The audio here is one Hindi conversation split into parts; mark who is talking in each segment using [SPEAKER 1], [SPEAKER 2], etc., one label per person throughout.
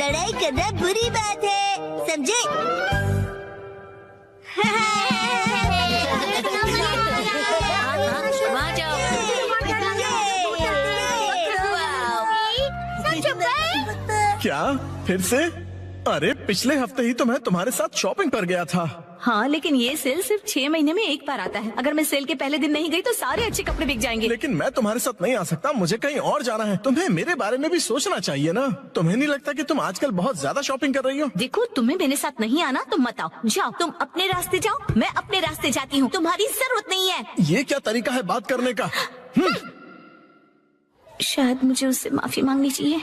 [SPEAKER 1] लड़ाई करना बुरी बात है, समझे?
[SPEAKER 2] वहाँ जाओ।
[SPEAKER 3] क्या फिर से? अरे पिछले हफ्ते ही तो मैं तुम्हारे साथ शॉपिंग पर गया था।
[SPEAKER 2] हाँ, लेकिन ये सेल सिर्फ 6 महीने में एक बार आता है। अगर मैं सेल के पहले दिन नहीं गई तो सारे अच्छे कपड़े बिक जाएंगे।
[SPEAKER 3] लेकिन मैं तुम्हारे साथ नहीं आ सकता, मुझे कहीं और जाना है। तुम्हें मेरे बारे में भी सोचना चाहिए ना। तुम्हें नहीं लगता कि तुम आजकल बहुत ज्यादा शॉपिंग कर रही हो?
[SPEAKER 2] देखो, तुम्हें मेरे साथ नहीं आना तो मत आओ। जाओ, तुम अपने रास्ते जाओ, मैं अपने रास्ते जाती हूँ। तुम्हारी जरूरत नहीं है।
[SPEAKER 3] ये क्या तरीका है बात करने का?
[SPEAKER 2] शायद मुझे उससे माफी मांगनी चाहिए,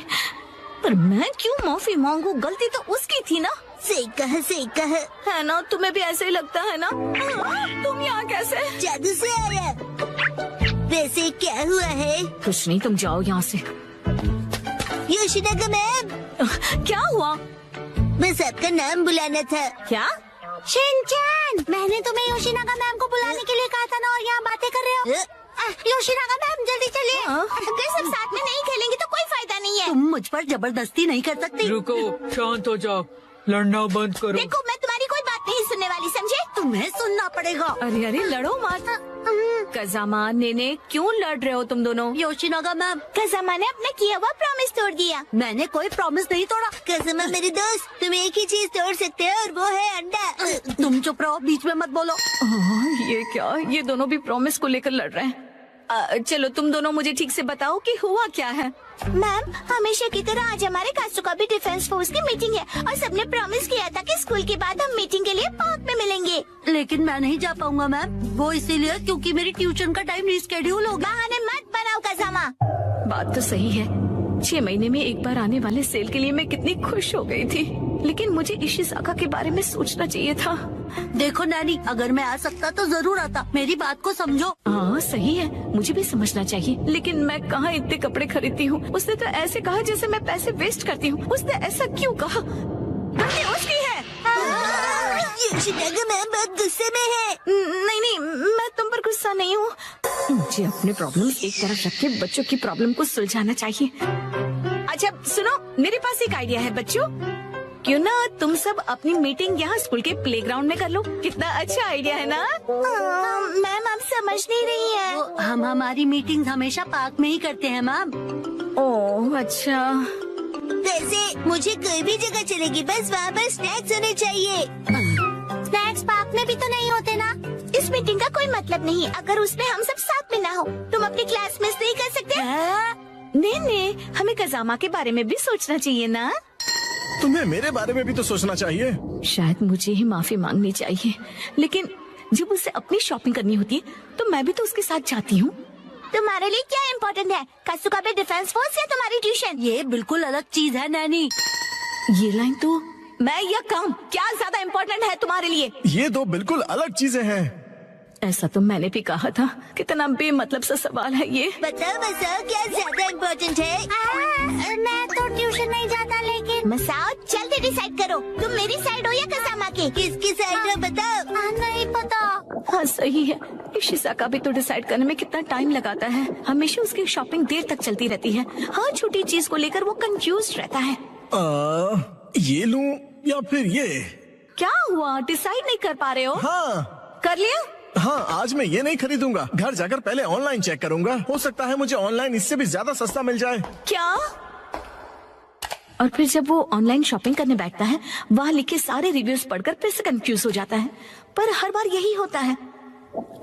[SPEAKER 2] पर मैं क्यों माफी मांगू? गलती तो उसकी थी ना।
[SPEAKER 1] सही कहा
[SPEAKER 2] है ना? तुम्हें भी ऐसे ही लगता है ना? तुम यहाँ कैसे?
[SPEAKER 1] जादू से आया। वैसे क्या हुआ है?
[SPEAKER 2] कुछ नहीं, तुम जाओ यहाँ से।
[SPEAKER 1] योशिनागा मैम,
[SPEAKER 2] क्या हुआ?
[SPEAKER 1] बस आपका नाम बुलाना था।
[SPEAKER 2] क्या?
[SPEAKER 1] शिनचैन, मैंने तुम्हें योशिनागा मैम को बुलाने के लिए कहा था ना, और यहाँ बातें कर रहे हो। योशिनागा मैम जल्दी चलिए। अगर सब साथ में नहीं खेलेंगे तो कोई फायदा नहीं है।
[SPEAKER 2] तुम मुझ पर जबरदस्ती नहीं कर सकती।
[SPEAKER 4] रुको, शांत हो जाओ, लड़ना बंद करो।
[SPEAKER 1] देखो, मैं तुम्हारी कोई बात नहीं सुनने वाली, समझे?
[SPEAKER 2] तुम्हें सुनना पड़ेगा। अरे अरे, लड़ो मत। कज़ामा, नेने, क्यों लड़ रहे हो तुम दोनों?
[SPEAKER 1] योशिनागा मैम, कज़ामा ने अपना किया हुआ प्रॉमिस तोड़ दिया।
[SPEAKER 2] मैंने कोई प्रॉमिस नहीं तोड़ा।
[SPEAKER 1] कज़ामा मेरे दोस्त, तुम एक ही चीज तोड़ सकते हो और वो है अंडा।
[SPEAKER 2] तुम चुप रहो, बीच में मत बोलो। ये क्या? ये दोनों भी प्रॉमिस को लेकर लड़ रहे हैं। चलो तुम दोनों मुझे ठीक से बताओ कि हुआ क्या है।
[SPEAKER 1] मैम, हमेशा की तरह आज हमारे कासुकाबे डिफेंस फोर्स की मीटिंग है और सबने प्रॉमिस किया था कि स्कूल के बाद हम मीटिंग के लिए पार्क में मिलेंगे।
[SPEAKER 2] लेकिन मैं नहीं जा पाऊंगा मैम। वो इसीलिए क्योंकि मेरी ट्यूशन का टाइम रिस्केड्यूल हो गया।
[SPEAKER 1] बहाने मत बनाओ कज़ामा।
[SPEAKER 2] बात तो सही है। 6 महीने में एक बार आने वाले सेल के लिए मैं कितनी खुश हो गई थी, लेकिन मुझे इशिज़ाका के बारे में सोचना चाहिए था।
[SPEAKER 5] देखो नैनी, अगर मैं आ सकता तो जरूर आता। मेरी बात को समझो।
[SPEAKER 2] हाँ सही है, मुझे भी समझना चाहिए, लेकिन मैं कहाँ इतने कपड़े खरीदती हूँ। उसने तो ऐसे कहा जैसे मैं पैसे वेस्ट करती हूँ। उसने ऐसा क्यों कहा? गलती उसकी है।
[SPEAKER 1] योशिनागा मैम बहुत गुस्से में है।
[SPEAKER 2] नहीं नहीं, मैं तुम पर गुस्सा नहीं हूँ। मुझे अपने प्रॉब्लम एक तरफ रख के बच्चों की प्रॉब्लम को सुलझाना चाहिए। अच्छा सुनो, मेरे पास एक आइडिया है बच्चों। क्यों ना तुम सब अपनी मीटिंग यहाँ स्कूल के प्लेग्राउंड में कर लो। कितना अच्छा आइडिया है ना?
[SPEAKER 1] मैम, आप समझ नहीं रही है।
[SPEAKER 5] हम हमारी मीटिंग हमेशा पार्क में ही करते हैं मैम।
[SPEAKER 2] ओह अच्छा।
[SPEAKER 1] वैसे मुझे कोई भी जगह चलेगी, बस वहाँ पर स्नैक्स होने चाहिए। स्नैक्स पार्क में भी तो नहीं होते ना। इस मीटिंग का कोई मतलब नहीं अगर उसमें हम सब साथ में ना हो। तुम अपनी क्लास मिस नहीं कर सकते।
[SPEAKER 2] नहीं, हमें कज़ामा के बारे में भी सोचना चाहिए ना।
[SPEAKER 3] तुम्हें मेरे बारे में भी तो सोचना चाहिए।
[SPEAKER 2] शायद मुझे ही माफी मांगनी चाहिए, लेकिन जब उसे अपनी शॉपिंग करनी होती है तो मैं भी तो उसके साथ जाती हूँ।
[SPEAKER 1] तुम्हारे लिए क्या इम्पोर्टेंट है, कासुकाबे डिफेंस फोर्स या तुम्हारी ट्यूशन?
[SPEAKER 5] ये बिल्कुल अलग चीज है नैनी।
[SPEAKER 2] ये लाइन तो मैं या काम, क्या ज्यादा इम्पोर्टेंट है तुम्हारे लिए?
[SPEAKER 3] ये दो बिल्कुल अलग चीजें हैं।
[SPEAKER 2] ऐसा तो मैंने भी कहा था। कितना बेमतलब सा सवाल है ये।
[SPEAKER 1] बताओ क्या ज्यादा इम्पोर्टेंट है? मैं तो ट्यूशन नहीं जाता, लेकिन मसाओ जल्दी डिसाइड करो, तुम मेरी साइड हो या कज़ामा की? किसकी साइड हो बताओ। नहीं पता।
[SPEAKER 2] हाँ सही है, इशिज़ाका भी तो डिसाइड करने में कितना टाइम लगाता है। हमेशा उसकी शॉपिंग देर तक चलती रहती है। हर छोटी चीज को लेकर वो कंफ्यूज रहता है।
[SPEAKER 3] ये लूं या फिर ये?
[SPEAKER 2] क्या हुआ, डिसाइड नहीं कर पा रहे हो?
[SPEAKER 3] हाँ
[SPEAKER 2] कर लिया?
[SPEAKER 3] हाँ, आज मैं ये नहीं खरीदूंगा। घर जाकर पहले ऑनलाइन चेक करूंगा। हो सकता है मुझे ऑनलाइन इससे भी ज्यादा सस्ता मिल जाए।
[SPEAKER 2] क्या? और फिर जब वो ऑनलाइन शॉपिंग करने बैठता है, वहाँ लिखे सारे रिव्यूज पढ़कर फिर से कंफ्यूज हो जाता है। पर हर बार यही होता है।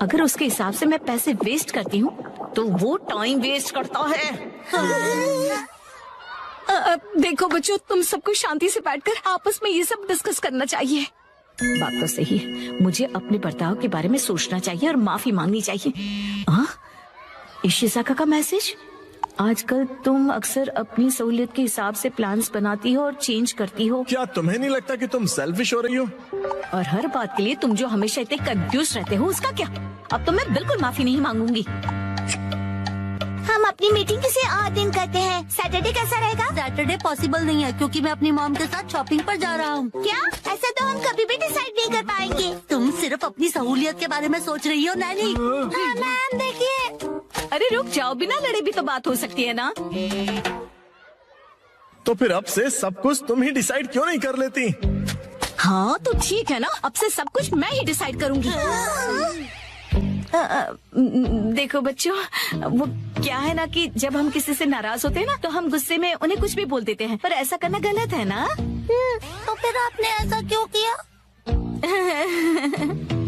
[SPEAKER 2] अगर उसके हिसाब से मैं पैसे वेस्ट करती हूँ तो वो टाइम वेस्ट करता है। देखो बच्चों, तुम सबको शांति से बैठकर आपस में ये सब डिस्कस करना चाहिए। बात तो सही है, मुझे अपने बर्ताव के बारे में सोचना चाहिए और माफी मांगनी चाहिए। इशिज़ाका का मैसेज। आजकल तुम अक्सर अपनी सहूलियत के हिसाब से प्लान्स बनाती हो और चेंज करती हो।
[SPEAKER 3] क्या तुम्हें नहीं लगता कि तुम सेल्फिश हो रही हो?
[SPEAKER 2] और हर बात के लिए तुम जो हमेशा इतने कंफ्यूज रहते हो, उसका क्या? अब तो मैं बिल्कुल माफी नहीं मांगूंगी।
[SPEAKER 1] हम अपनी मीटिंग किसी और दिन करते हैं। सैटरडे कैसा रहेगा?
[SPEAKER 5] सैटरडे पॉसिबल नहीं है क्योंकि मैं अपनी मॉम के साथ शॉपिंग पर जा रहा हूँ।
[SPEAKER 1] क्या? ऐसा तो हम कभी भी डिसाइड नहीं कर पाएंगे।
[SPEAKER 5] तुम सिर्फ अपनी सहूलियत के बारे में सोच रही हो नैनी।
[SPEAKER 1] मैम देखिए।
[SPEAKER 2] अरे रुक जाओ, बिना लड़े भी तो बात हो सकती है ना।
[SPEAKER 3] तो फिर अब से सब कुछ तुम ही डिसाइड क्यों नहीं कर लेती?
[SPEAKER 2] हाँ तो ठीक है ना, अब से सब कुछ मैं ही डिसाइड करूंगी। देखो बच्चों, वो क्या है ना कि जब हम किसी से नाराज होते हैं ना तो हम गुस्से में उन्हें कुछ भी बोल देते हैं, पर ऐसा करना गलत है ना।
[SPEAKER 5] तो फिर आपने ऐसा क्यों किया?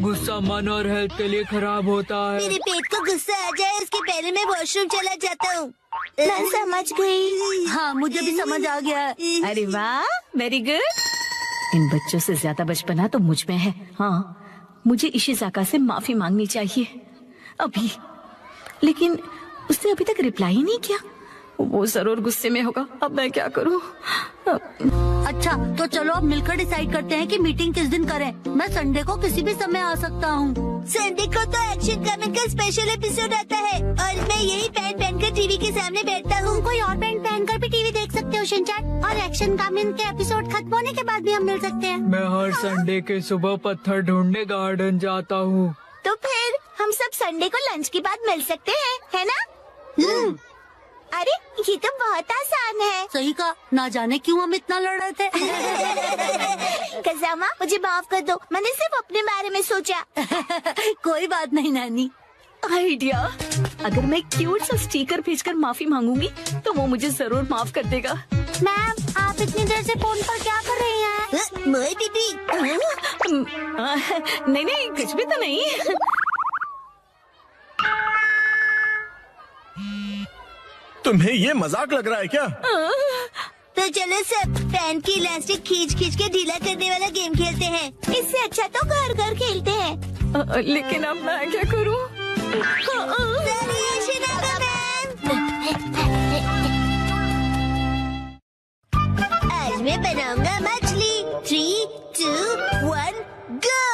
[SPEAKER 4] गुस्सा मन और हेल्थ के लिए खराब होता है।
[SPEAKER 1] मेरे पेट को गुस्सा आ जाए उसके पहले मैं वॉशरूम चला जाता हूँ। मैं समझ गई।
[SPEAKER 5] हाँ, मुझे भी समझ आ गया है।
[SPEAKER 2] अरे वाह, वेरी गुड। इन बच्चों से ज्यादा बचपना तो मुझ में है। हाँ, मुझे इशिज़ाका से माफी मांगनी चाहिए अभी, लेकिन उसने अभी तक रिप्लाई ही नहीं किया। वो जरूर गुस्से में होगा। अब मैं क्या करूँ?
[SPEAKER 5] अच्छा, तो चलो अब मिलकर डिसाइड करते हैं कि मीटिंग किस दिन करें। मैं संडे को किसी भी समय आ सकता हूँ।
[SPEAKER 1] संडे को तो एक्शन कमेंट का स्पेशल एपिसोड आता है और मैं यही पैंट पहनकर टीवी के सामने बैठता हूँ।
[SPEAKER 5] कोई और पैंट पहनकर भी टीवी देख सकते हो शिनचैन, और एक्शन कमेंट के एपिसोड खत्म होने के बाद भी हम मिल सकते हैं।
[SPEAKER 4] मैं हर संडे के सुबह पत्थर ढूंढने गार्डन जाता हूँ।
[SPEAKER 1] तो फिर हम सब संडे को लंच के बाद मिल सकते हैं, है ना? अरे ये तो बहुत आसान है।
[SPEAKER 5] सही कहा, ना जाने क्यों हम इतना लड़ रहे थे।
[SPEAKER 1] कज़ामा, मुझे माफ कर दो, मैंने सिर्फ अपने बारे में सोचा।
[SPEAKER 5] कोई बात नहीं नानी।
[SPEAKER 2] आइडिया, अगर मैं क्यूट सा स्टिकर भेजकर माफी मांगूंगी तो वो मुझे जरूर माफ कर देगा।
[SPEAKER 5] मैम, आप इतनी देर से फोन पर क्या कर रही हैं?
[SPEAKER 1] मोए दीदी।
[SPEAKER 2] नहीं नहीं, कुछ भी तो नहीं।
[SPEAKER 3] तुम्हें ये मजाक लग रहा है क्या?
[SPEAKER 1] तो चलो सब फैन की इलास्टिक खींच खींच के ढीला करने वाला गेम खेलते हैं। इससे अच्छा तो घर घर खेलते हैं।
[SPEAKER 2] लेकिन अब मैं क्या करूँ?
[SPEAKER 1] आज मैं बनाऊंगा मछली। 3, 2, 1, गो।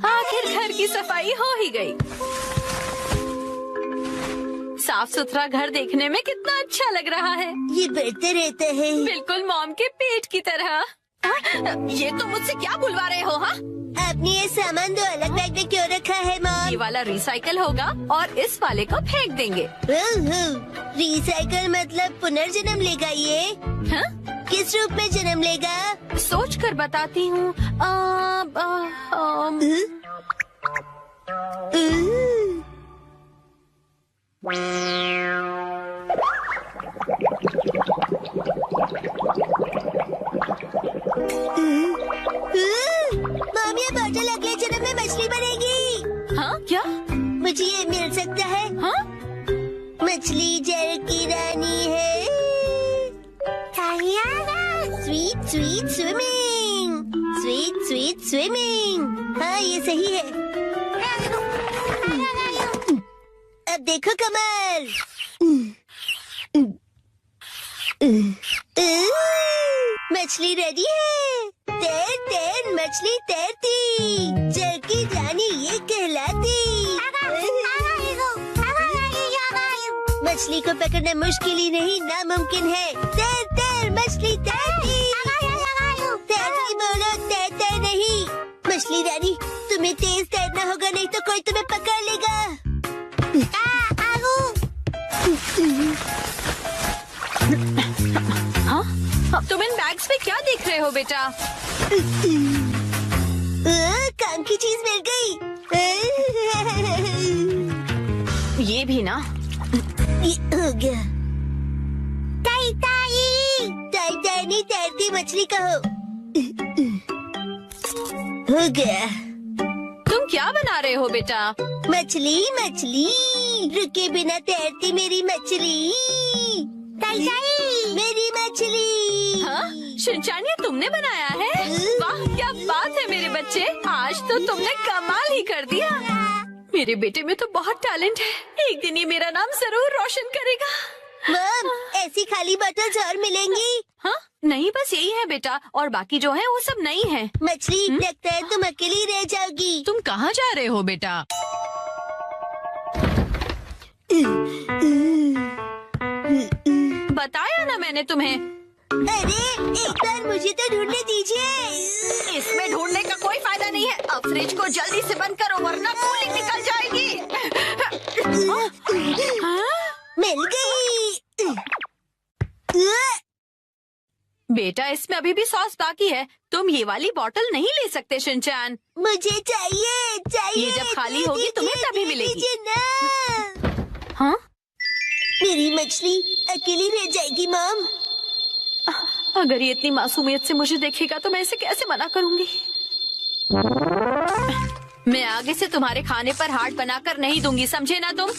[SPEAKER 2] आखिर घर की सफाई हो ही गई। साफ सुथरा घर देखने में कितना अच्छा लग रहा है।
[SPEAKER 1] ये बढ़ते रहता है।
[SPEAKER 2] बिल्कुल मॉम के पेट की तरह। ये तो मुझसे क्या बुलवा रहे हो? हाँ,
[SPEAKER 1] आपने ये सामान दो अलग बैग में क्यों रखा है
[SPEAKER 2] ये
[SPEAKER 1] मॉम?
[SPEAKER 2] वाला रिसाइकल होगा और इस वाले को फेंक देंगे।
[SPEAKER 1] रिसाइकल मतलब पुनर्जन्म लेगा ये?
[SPEAKER 2] हाँ?
[SPEAKER 1] किस रूप में जन्म लेगा?
[SPEAKER 2] सोच कर बताती हूँ।
[SPEAKER 1] मॉम, ये बॉटल अगले जन्म में मछली बनेगी।
[SPEAKER 2] हाँ क्या?
[SPEAKER 1] मुझे ये मिल सकता है?
[SPEAKER 2] हाँ?
[SPEAKER 1] मछली जल की रानी है। Sweet sweet swimming, sweet sweet swimming. हाँ, ये सही है। अब देखो कमल। मछली रेडी है। तैर तैर मछली तैरती, जल की रानी ये कहलाती। मछली को पकड़ना मुश्किल ही नहीं, नामुमकिन है। तैर तैर मछली तैरती। तैरती बोलो, तैरते नहीं। मछली रानी, तुम्हें तेज तैरना होगा, नहीं तो कोई तुम्हें पकड़ लेगा।
[SPEAKER 2] हाँ? अब तुम इन बैग्स में क्या देख रहे हो बेटा?
[SPEAKER 1] काम की चीज मिल गई।
[SPEAKER 2] ये भी ना।
[SPEAKER 1] ये हो गया। ताई ताई, ताई ताई नहीं, तैरती मछली कहो। हो गया।
[SPEAKER 2] तुम क्या बना रहे हो बेटा?
[SPEAKER 1] मछली मछली, रुके बिना तैरती मेरी मछली। ताई ताई, मेरी मछली।
[SPEAKER 2] हाँ? शिनचैन, ये तुमने बनाया है? वाह, क्या बात है मेरे बच्चे, आज तो तुमने कमाल ही कर दिया। मेरे बेटे में तो बहुत टैलेंट है, एक दिन ये मेरा नाम जरूर रोशन करेगा।
[SPEAKER 1] मॉम, ऐसी खाली बॉटल्स और मिलेंगी?
[SPEAKER 2] हाँ? नहीं, बस यही है बेटा, और बाकी जो है वो सब नहीं है।
[SPEAKER 1] मछली, लगता है तुम अकेली रह जाओगी।
[SPEAKER 2] तुम कहाँ जा रहे हो बेटा? बताया ना मैंने तुम्हें।
[SPEAKER 1] अरे एक बार मुझे तो ढूंढने दीजिए।
[SPEAKER 2] इसमें ढूंढने का कोई फायदा नहीं है। अब फ्रिज को जल्दी से बंद करो वरना कूलिंग निकल जाएगी।
[SPEAKER 1] मिल गई।
[SPEAKER 2] बेटा इसमें अभी भी सॉस बाकी है। तुम ये वाली बोतल नहीं ले सकते शिनचैन।
[SPEAKER 1] मुझे चाहिए चाहिए।
[SPEAKER 2] ये जब खाली होगी तुम्हें तभी मिलेगी।
[SPEAKER 1] दीजिए ना।
[SPEAKER 2] हाँ
[SPEAKER 1] मेरी मछली अकेली रह जाएगी मॉम।
[SPEAKER 2] अगर ये इतनी मासूमियत से मुझे देखेगा तो मैं इसे कैसे मना करूंगी। मैं आगे से तुम्हारे खाने पर हाथ बनाकर नहीं दूंगी, समझे ना तुम।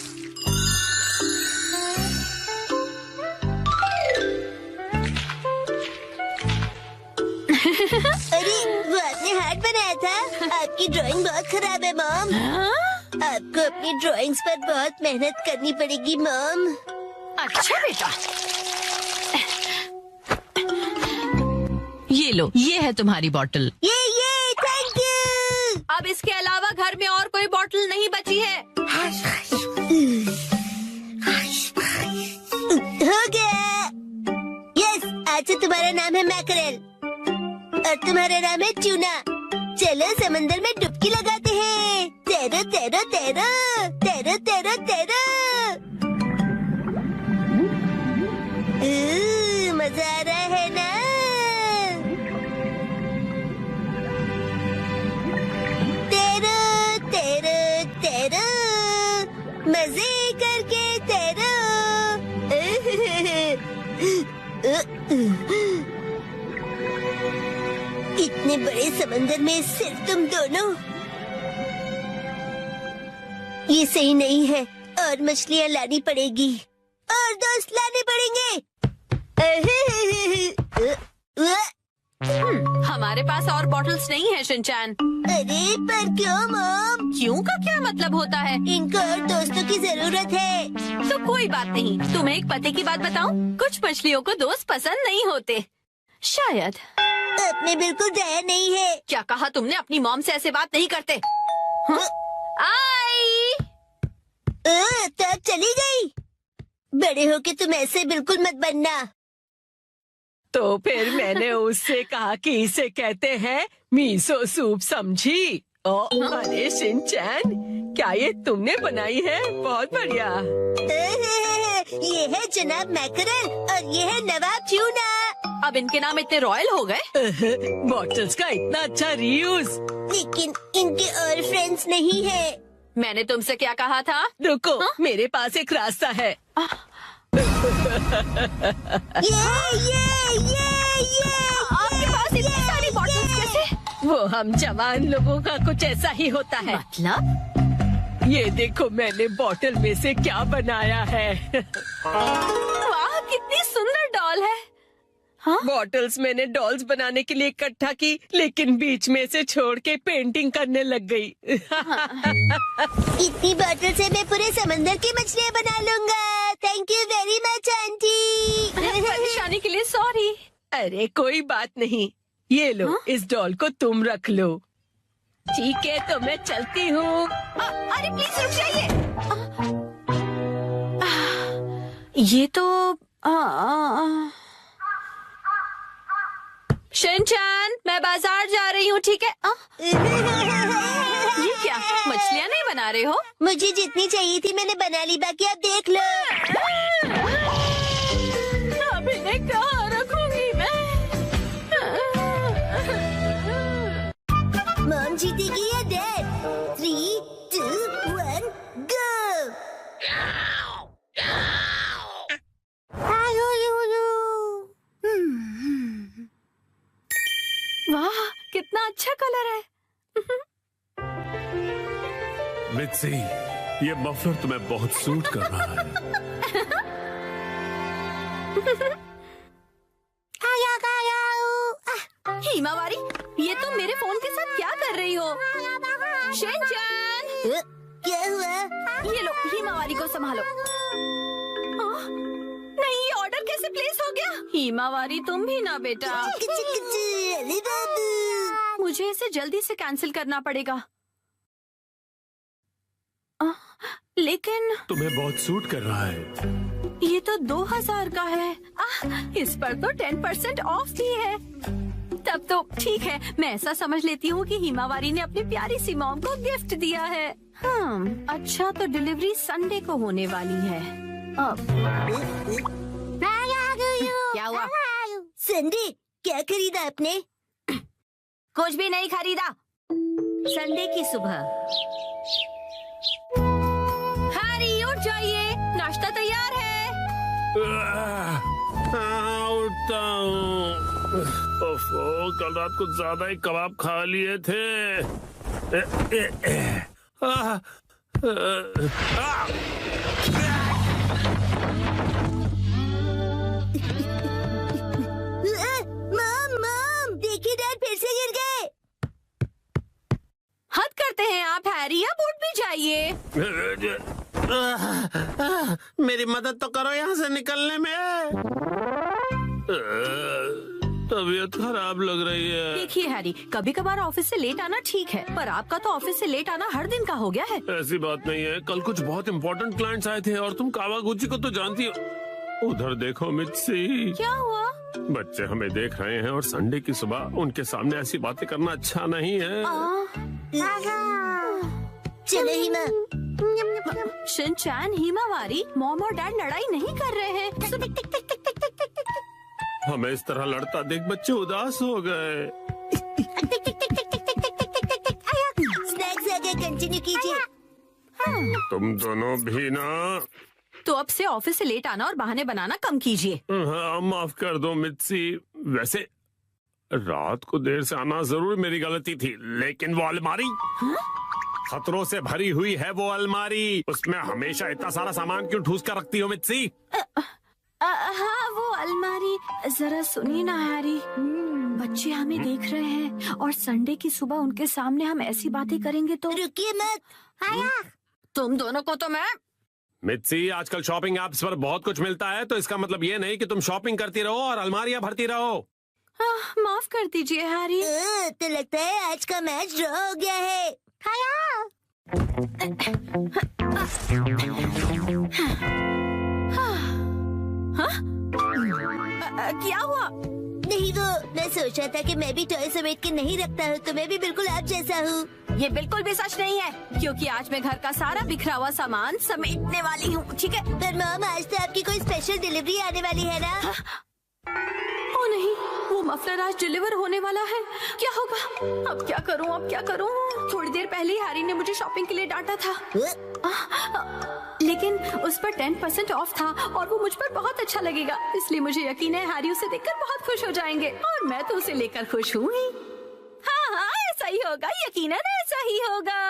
[SPEAKER 1] अरे वो आपने हार्ट बनाया था। आपकी ड्राइंग बहुत खराब है मॉम। आपको अपनी ड्राइंग्स पर बहुत मेहनत करनी पड़ेगी मॉम।
[SPEAKER 2] अच्छा बेटा, ये लो, ये है तुम्हारी बोतल।
[SPEAKER 1] ये थैंक यू।
[SPEAKER 2] अब इसके अलावा घर में और कोई बोतल नहीं बची है।
[SPEAKER 1] हो गया। यस, आज से तुम्हारा नाम है मैकरेल और तुम्हारा नाम है ट्यूना। चलो समंदर में डुबकी लगाते हैं। तैरो तैरो तैरो तैरो तैरो तैरो। मजा आ रहा है ना। तैरो तैरो तैरो मजे करके तैरो। इतने बड़े समंदर में सिर्फ तुम दोनों। ये सही नहीं है और मछलियाँ लानी पड़ेगी और दोस्त लाने पड़ेंगे।
[SPEAKER 2] हमारे पास और बॉटल्स नहीं है शिनचैन।
[SPEAKER 1] अरे पर क्यों मॉम?
[SPEAKER 2] क्यों का क्या मतलब होता है?
[SPEAKER 1] इनको और दोस्तों की जरूरत है।
[SPEAKER 2] तो कोई बात नहीं। तुम्हें एक पते की बात बताऊं? कुछ मछलियों को दोस्त पसंद नहीं होते शायद।
[SPEAKER 1] अपने बिल्कुल दया नहीं है।
[SPEAKER 2] क्या कहा तुमने? अपनी मॉम से ऐसे बात नहीं करते। हाँ? आई
[SPEAKER 1] तो अब चली गई। बड़े होके तुम ऐसे बिल्कुल मत बनना।
[SPEAKER 6] तो फिर मैंने उससे कहा कि इसे कहते हैं मीसो सूप, समझी? अरे शिनचैन, क्या ये तुमने बनाई है? बहुत बढ़िया।
[SPEAKER 1] ये है जनाब मैकरल और ये है नवाब ट्यूना।
[SPEAKER 2] अब इनके नाम इतने रॉयल हो गए।
[SPEAKER 6] बॉटल्स का इतना अच्छा रीयूज।
[SPEAKER 1] लेकिन इनके और फ्रेंड्स नहीं है।
[SPEAKER 2] मैंने तुमसे क्या कहा था?
[SPEAKER 6] रुको, मेरे पास एक रास्ता है।
[SPEAKER 1] ये
[SPEAKER 2] आपके पास इतनी सारी बॉटल्स कैसे?
[SPEAKER 6] वो हम जवान लोगों का कुछ ऐसा ही होता है।
[SPEAKER 2] मतलब?
[SPEAKER 6] ये देखो मैंने बॉटल में से क्या बनाया है।
[SPEAKER 2] वाह, कितनी सुंदर डॉल है।
[SPEAKER 6] बॉटल्स मैंने डॉल्स बनाने के लिए इकट्ठा की, लेकिन बीच में से छोड़ के पेंटिंग करने लग गई।
[SPEAKER 1] इतनी बॉटल से मैं पूरे समंदर की मछलियाँ बना लूंगा। Thank you very much aunty.
[SPEAKER 2] परेशानी के लिए सॉरी।
[SPEAKER 6] अरे कोई बात नहीं, ये लो, इस डॉल को तुम रख लो। ठीक है, तो मैं चलती हूँ।
[SPEAKER 2] अरे प्लीज रुक जाइए। ये तो शिनचैन, मैं बाजार जा रही हूँ, ठीक है? ये क्या, मछलियाँ नहीं बना रहे हो?
[SPEAKER 1] मुझे जितनी चाहिए थी मैंने बना ली, बाकी आप देख लो।
[SPEAKER 2] अब इन्हें कहाँ रखूंगी मैं?
[SPEAKER 1] मॉम जीतेगी या डैड? 3, 2, 1, गो।
[SPEAKER 2] वाह, कितना अच्छा कलर है।
[SPEAKER 7] मित्सी, ये मफलर तुम्हें बहुत सूट कर रहा है।
[SPEAKER 2] हिमावारी, ये तुम मेरे फोन के साथ क्या कर रही हो? शिनचैन,
[SPEAKER 1] क्या हुआ?
[SPEAKER 2] ये लो, हिमावारी को संभालो। नहीं, ये ऑर्डर कैसे प्लेस हो गया? हिमावारी, तुम भी ना बेटा।
[SPEAKER 1] अरे बाबू।
[SPEAKER 2] मुझे इसे जल्दी से कैंसिल करना पड़ेगा। लेकिन
[SPEAKER 7] तुम्हें बहुत सूट कर रहा है।
[SPEAKER 2] ये तो 2000 का है। इस पर तो 10% ऑफ भी है। तब तो ठीक है, मैं ऐसा समझ लेती हूँ कि हिमावारी ने अपनी प्यारी सी मॉम को गिफ्ट दिया है। अच्छा, तो डिलीवरी संडे को होने वाली है। क्या हुआ?
[SPEAKER 1] संडे क्या खरीदा आपने?
[SPEAKER 2] कुछ भी नहीं खरीदा। संडे की सुबह। हैरी उठ जाइए, नाश्ता तैयार है।
[SPEAKER 7] हाँ, उठता हूँ। ओफो, कल रात को ज्यादा ही कबाब खा लिए थे।
[SPEAKER 1] मॉम, देखिए डैड फिर से गिर गए।
[SPEAKER 2] हद करते हैं आप हैरी, अब उठ भी जाइए।
[SPEAKER 8] मेरी मदद तो करो यहाँ से निकलने में।
[SPEAKER 7] तबीयत खराब लग रही है।
[SPEAKER 2] देखिए हैरी, कभी कभार ऑफिस से लेट आना ठीक है, पर आपका तो ऑफिस से लेट आना हर दिन का हो गया है।
[SPEAKER 7] ऐसी बात नहीं है, कल कुछ बहुत इम्पोर्टेंट क्लाइंट्स आए थे और तुम कावागुची को तो जानती हो। उधर देखो मित्सी।
[SPEAKER 2] क्या हुआ?
[SPEAKER 7] बच्चे हमें देख रहे हैं और संडे की सुबह उनके सामने ऐसी बातें करना अच्छा नहीं है।
[SPEAKER 1] चलो हिमा।
[SPEAKER 2] शिनचैन, हिमावारी, मॉम और डैड लड़ाई नहीं कर रहे हैं।
[SPEAKER 7] हमें इस तरह लड़ता देख बच्चे उदास हो गए।
[SPEAKER 1] स्नैक्स आगे कंटिन्यू कीजिए।
[SPEAKER 7] तुम दोनों भी ना।
[SPEAKER 2] तो अब से ऑफिस से लेट आना और बहाने बनाना कम कीजिए।
[SPEAKER 7] हाँ, माफ कर दो मित्सी। वैसे रात को देर से आना जरूर मेरी गलती थी, लेकिन वो अलमारी खतरों से भरी हुई है। वो अलमारी, उसमें हमेशा इतना सारा सामान क्यों ठूस कर रखती हो मित्सी?
[SPEAKER 2] हाँ, वो अलमारी। जरा सुनिए ना हैरी, बच्चे हमें देख रहे हैं और संडे की सुबह उनके सामने हम ऐसी बातें करेंगे तो।
[SPEAKER 1] रुकिए मत।
[SPEAKER 2] तुम दोनों को तो मैं।
[SPEAKER 7] मित्सी, आजकल शॉपिंग ऐप्स पर बहुत कुछ मिलता है, तो इसका मतलब ये नहीं कि तुम शॉपिंग करती रहो और अलमारियां भरती रहो।
[SPEAKER 2] माफ कर दीजिए हैरी।
[SPEAKER 1] तो लगता है आज का मैच ड्रॉ हो गया है।
[SPEAKER 2] क्या हुआ?
[SPEAKER 1] नहीं, वो मैं सोच रहा था कि मैं भी टॉय समेट के नहीं रखता हूँ, तो मैं भी बिल्कुल आप जैसा हूँ।
[SPEAKER 2] ये बिल्कुल भी सच नहीं है, क्योंकि आज मैं घर का सारा बिखरा हुआ सामान समेटने वाली हूँ, ठीक है?
[SPEAKER 1] पर मॉम, आज तो आपकी कोई स्पेशल डिलीवरी आने वाली है ना?
[SPEAKER 2] ओ नहीं, वो मफलर आज डिलीवर होने वाला है। क्या होगा? अब क्या करूँ, अब क्या करूँ? थोड़ी देर पहले हैरी ने मुझे शॉपिंग के लिए डांटा था, लेकिन उस पर 10% ऑफ था और वो मुझ पर बहुत अच्छा लगेगा, इसलिए मुझे यकीन है हैरी उसे देखकर बहुत खुश हो जाएंगे और मैं तो उसे लेकर खुश हूँ ही। हाँ हाँ, ऐसा ही होगा, यकीनन ऐसा ही होगा।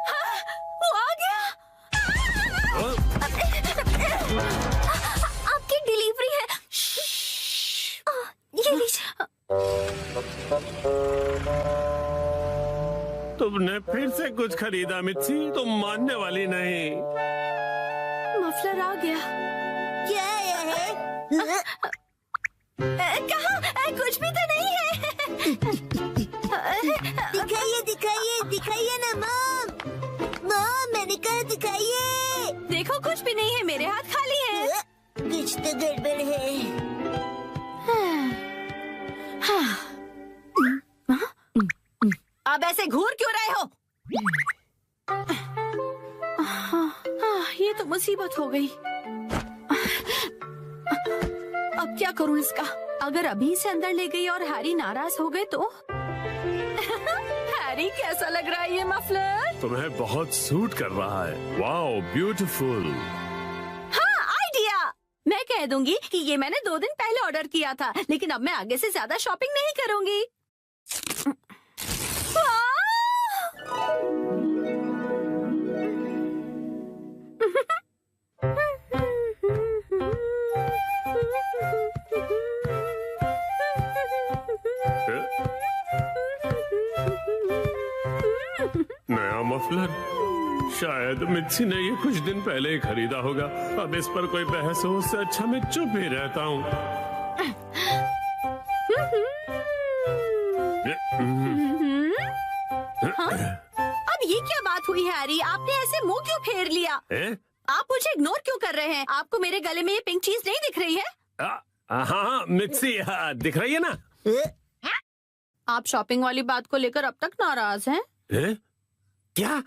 [SPEAKER 2] हाँ, वो आ गया। आपकी डिलीवरी है। ये लीजिए।
[SPEAKER 7] तुमने फिर से कुछ खरीदा मित्सी, तुम मानने वाली नहीं।
[SPEAKER 2] मफलर आ गया।
[SPEAKER 1] क्या आया है?
[SPEAKER 2] कहाँ? कुछ भी तो नहीं है।
[SPEAKER 1] दिखाइए दिखाइए दिखाइए ना मॉम। मॉम, मैंने कहा दिखाइए।
[SPEAKER 2] देखो, कुछ भी नहीं है, मेरे हाथ खाली है।
[SPEAKER 1] कुछ तो गड़बड़ है।
[SPEAKER 2] अब ऐसे घूर क्यों रहे हो? ये तो मुसीबत हो गई। अब क्या करूं इसका? अगर अभी से अंदर ले गई और हैरी नाराज हो गए तो? हैरी, कैसा लग रहा है ये मफलर?
[SPEAKER 7] तुम्हें बहुत सूट कर रहा है। Wow, beautiful.
[SPEAKER 2] हाँ, आइडिया। मैं कह दूंगी कि ये मैंने 2 दिन पहले ऑर्डर किया था, लेकिन अब मैं आगे से ज्यादा शॉपिंग नहीं करूंगी।
[SPEAKER 7] नया मफलर? शायद मित्सी ने ये कुछ दिन पहले ही खरीदा होगा। अब इस पर कोई बहस हो, उससे अच्छा मैं चुप ही रहता हूँ।
[SPEAKER 2] अब ये क्या बात हुई हैरी? आपने ऐसे मुंह क्यों फेर लिया? आप मुझे इग्नोर क्यों कर रहे हैं? आपको मेरे गले में ये पिंक चीज नहीं दिख रही है?
[SPEAKER 7] हाँ मिक्सी दिख रही है ना?
[SPEAKER 2] आप शॉपिंग वाली बात को लेकर अब तक नाराज हैं?
[SPEAKER 7] क्या?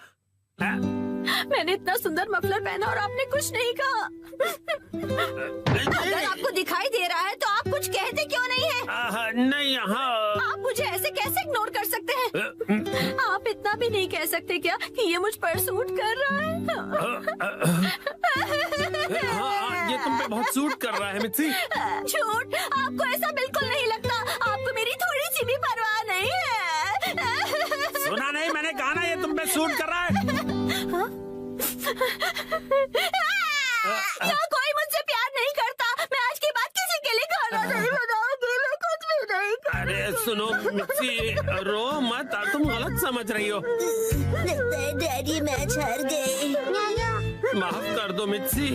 [SPEAKER 2] मैंने इतना सुंदर मफलर पहना और आपने कुछ नहीं कहा। अगर आपको दिखाई दे रहा है तो आप कुछ कहते क्यों नहीं है?
[SPEAKER 7] नहीं, हाँ।
[SPEAKER 2] आप मुझे ऐसे कैसे इग्नोर कर सकते हैं? आप इतना भी नहीं कह सकते क्या कि ये मुझ पर सूट कर रहा है?
[SPEAKER 7] ये तुम पे बहुत सूट कर रहा है मिक्सी।
[SPEAKER 2] झूठ, आपको ऐसा बिल्कुल नहीं लगता। आपको मेरी थोड़ी सी भी परवाह नहीं है।
[SPEAKER 7] सुना नहीं, मैंने कहा ना ये तुम पे सूट कर रहा है।
[SPEAKER 2] क्या कोई मुझसे प्यार नहीं करता? मैं आज के बाद किसी के लिए खाना नहीं बनाऊंगी। मैं कुछ भी नहीं करूंगी।
[SPEAKER 7] अरे सुनो मिक्सी, रो मत, तुम गलत समझ रही हो।
[SPEAKER 1] डैडी मैच हार गए।
[SPEAKER 7] माफ कर दो मिक्सी।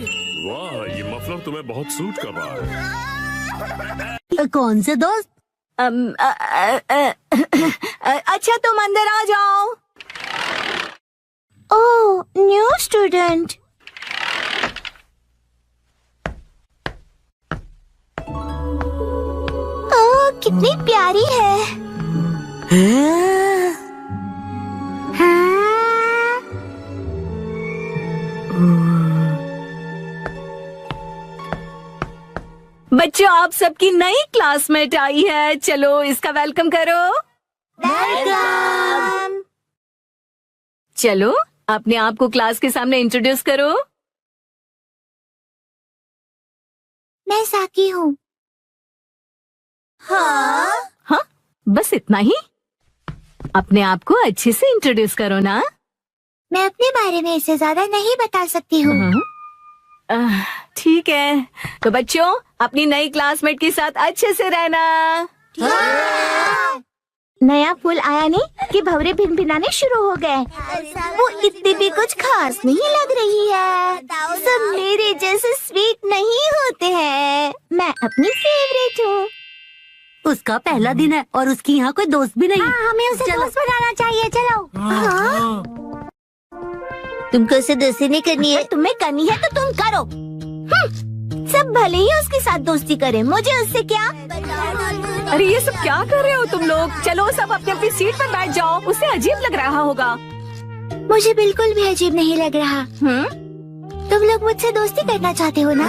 [SPEAKER 9] वाह, ये मफलर तुम्हें बहुत सूट कर रहा है।
[SPEAKER 5] कौन से दोस्त?
[SPEAKER 2] अच्छा तुम अंदर आ जाओ।
[SPEAKER 1] ओह, न्यू स्टूडेंट। ओह, कितनी प्यारी है।
[SPEAKER 2] बच्चों, आप सबकी नई क्लासमेट आई है। चलो इसका वेलकम करो।
[SPEAKER 1] वेलकम।
[SPEAKER 2] चलो अपने आप को क्लास के सामने इंट्रोड्यूस करो।
[SPEAKER 1] मैं साकी हूँ।
[SPEAKER 2] हाँ, बस इतना ही? अपने आप को अच्छे से इंट्रोड्यूस करो ना।
[SPEAKER 1] मैं अपने बारे में इससे ज्यादा नहीं बता सकती हूँ।
[SPEAKER 2] ठीक है, तो बच्चों अपनी नई क्लासमेट के साथ अच्छे से रहना।
[SPEAKER 1] नया फूल आया नहीं कि भंवरे भिनभिनाने शुरू हो गए। वो इतनी भी कुछ खास नहीं लग रही है। सब मेरे जैसे स्वीट नहीं होते हैं। मैं अपनी फेवरेट हूँ।
[SPEAKER 5] उसका पहला दिन है और उसकी यहाँ कोई दोस्त भी नहीं।
[SPEAKER 1] हमें उसे दोस्त बनाना चाहिए। चलो। तुमको उसे दोस्ती नहीं करनी है? तुम्हें करनी है तो तुम करो। सब भले ही उसके साथ दोस्ती करें, मुझे उससे क्या?
[SPEAKER 2] अरे ये सब क्या कर रहे हो तुम लोग? चलो सब अपनी अपनी सीट पर बैठ जाओ। उसे अजीब लग रहा होगा।
[SPEAKER 1] मुझे बिल्कुल भी अजीब नहीं लग रहा। तुम लोग मुझसे दोस्ती करना चाहते हो ना?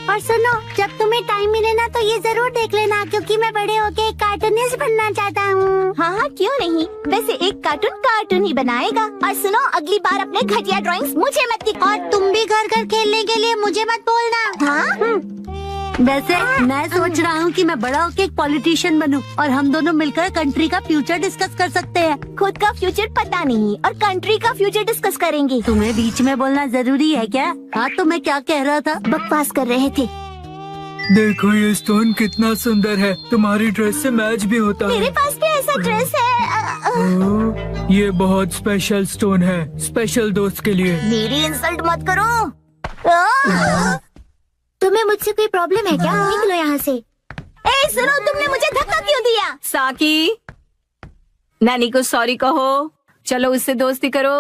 [SPEAKER 1] और सुनो, जब तुम्हें टाइम मिले ना तो ये जरूर देख लेना, क्योंकि मैं बड़े होके एक कार्टूनिस्ट बनना चाहता हूँ। हाँ, क्यों नहीं। वैसे एक कार्टून ही बनाएगा। और सुनो, अगली बार अपने घटिया ड्राइंग्स मुझे मत दिखाओ। और तुम भी घर खेलने के लिए मुझे मत बोलना। हाँ?
[SPEAKER 5] वैसे मैं सोच रहा हूँ कि मैं बड़ा होके एक पॉलिटिशियन बनूं और हम दोनों मिलकर कंट्री का फ्यूचर डिस्कस कर सकते हैं।
[SPEAKER 1] खुद का फ्यूचर पता नहीं और कंट्री का फ्यूचर डिस्कस करेंगे।
[SPEAKER 5] तुम्हें बीच में बोलना जरूरी है क्या? हाँ, तो मैं क्या कह रहा था?
[SPEAKER 1] बकवास कर रहे थे।
[SPEAKER 4] देखो ये स्टोन कितना सुंदर है, तुम्हारी ड्रेस से मैच भी होता
[SPEAKER 1] मेरे
[SPEAKER 4] है।
[SPEAKER 1] पास भी ऐसा ड्रेस है।
[SPEAKER 4] ये बहुत स्पेशल स्टोन है, स्पेशल दोस्त के लिए।
[SPEAKER 1] मेरी इंसल्ट मत करो। तुम्हें मुझसे कोई प्रॉब्लम है क्या? निकलो यहाँ से। ए सुनो, तुमने मुझे धक्का क्यों दिया?
[SPEAKER 2] साकी, नानी को सॉरी कहो। चलो उससे दोस्ती करो।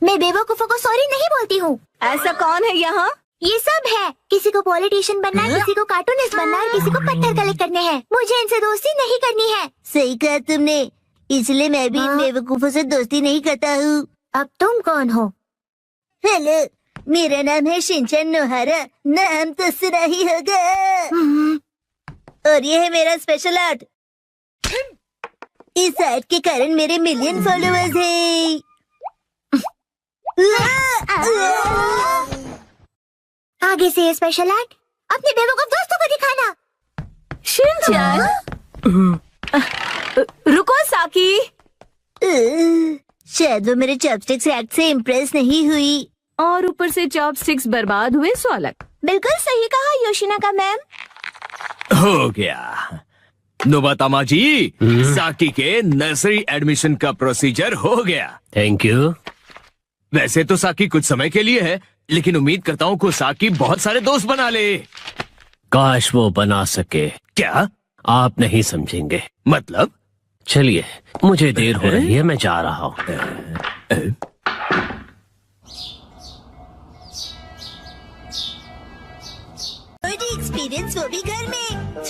[SPEAKER 1] मैं बेवकूफों को सॉरी नहीं बोलती हूँ।
[SPEAKER 2] ऐसा कौन है यहाँ?
[SPEAKER 1] ये सब है। किसी को पॉलिटिशियन बनना है, किसी को कार्टूनिस्ट बनना है, किसी को पत्थर कलेक्ट करने हैं। मुझे इनसे दोस्ती नहीं करनी है। सही कहा तुमने, इसलिए मैं भी इन बेवकूफों से दोस्ती नहीं करता हूँ। अब तुम कौन हो? हेलो, मेरा नाम है शिनचैन नोहारा। नाम तो सुना ही होगा। और ये है मेरा स्पेशल आर्ट। इस आर्ट के कारण मेरे मिलियन फॉलोअर्स हैं। आगे से ये स्पेशल आर्ट अपने बेवकूफ दोस्तों को दिखाना।
[SPEAKER 2] शिनचैन, रुको साकी।
[SPEAKER 1] शायद वो मेरे चॉपस्टिक्स एक्ट से इम्प्रेस नहीं हुई।
[SPEAKER 2] और ऊपर से चॉपस्टिक्स बर्बाद हुए सो अलग।
[SPEAKER 1] बिल्कुल सही कहा योशिनाका मैम।
[SPEAKER 10] हो गया नोबातामा जी, साकी के नर्सरी एडमिशन का प्रोसीजर हो गया।
[SPEAKER 8] Thank you.
[SPEAKER 10] वैसे तो साकी कुछ समय के लिए है, लेकिन उम्मीद करता हूँ को साकी बहुत सारे दोस्त बना ले।
[SPEAKER 8] काश वो बना सके।
[SPEAKER 10] क्या?
[SPEAKER 8] आप नहीं समझेंगे।
[SPEAKER 10] मतलब?
[SPEAKER 8] चलिए, मुझे देर हो रही है, मैं जा रहा हूँ।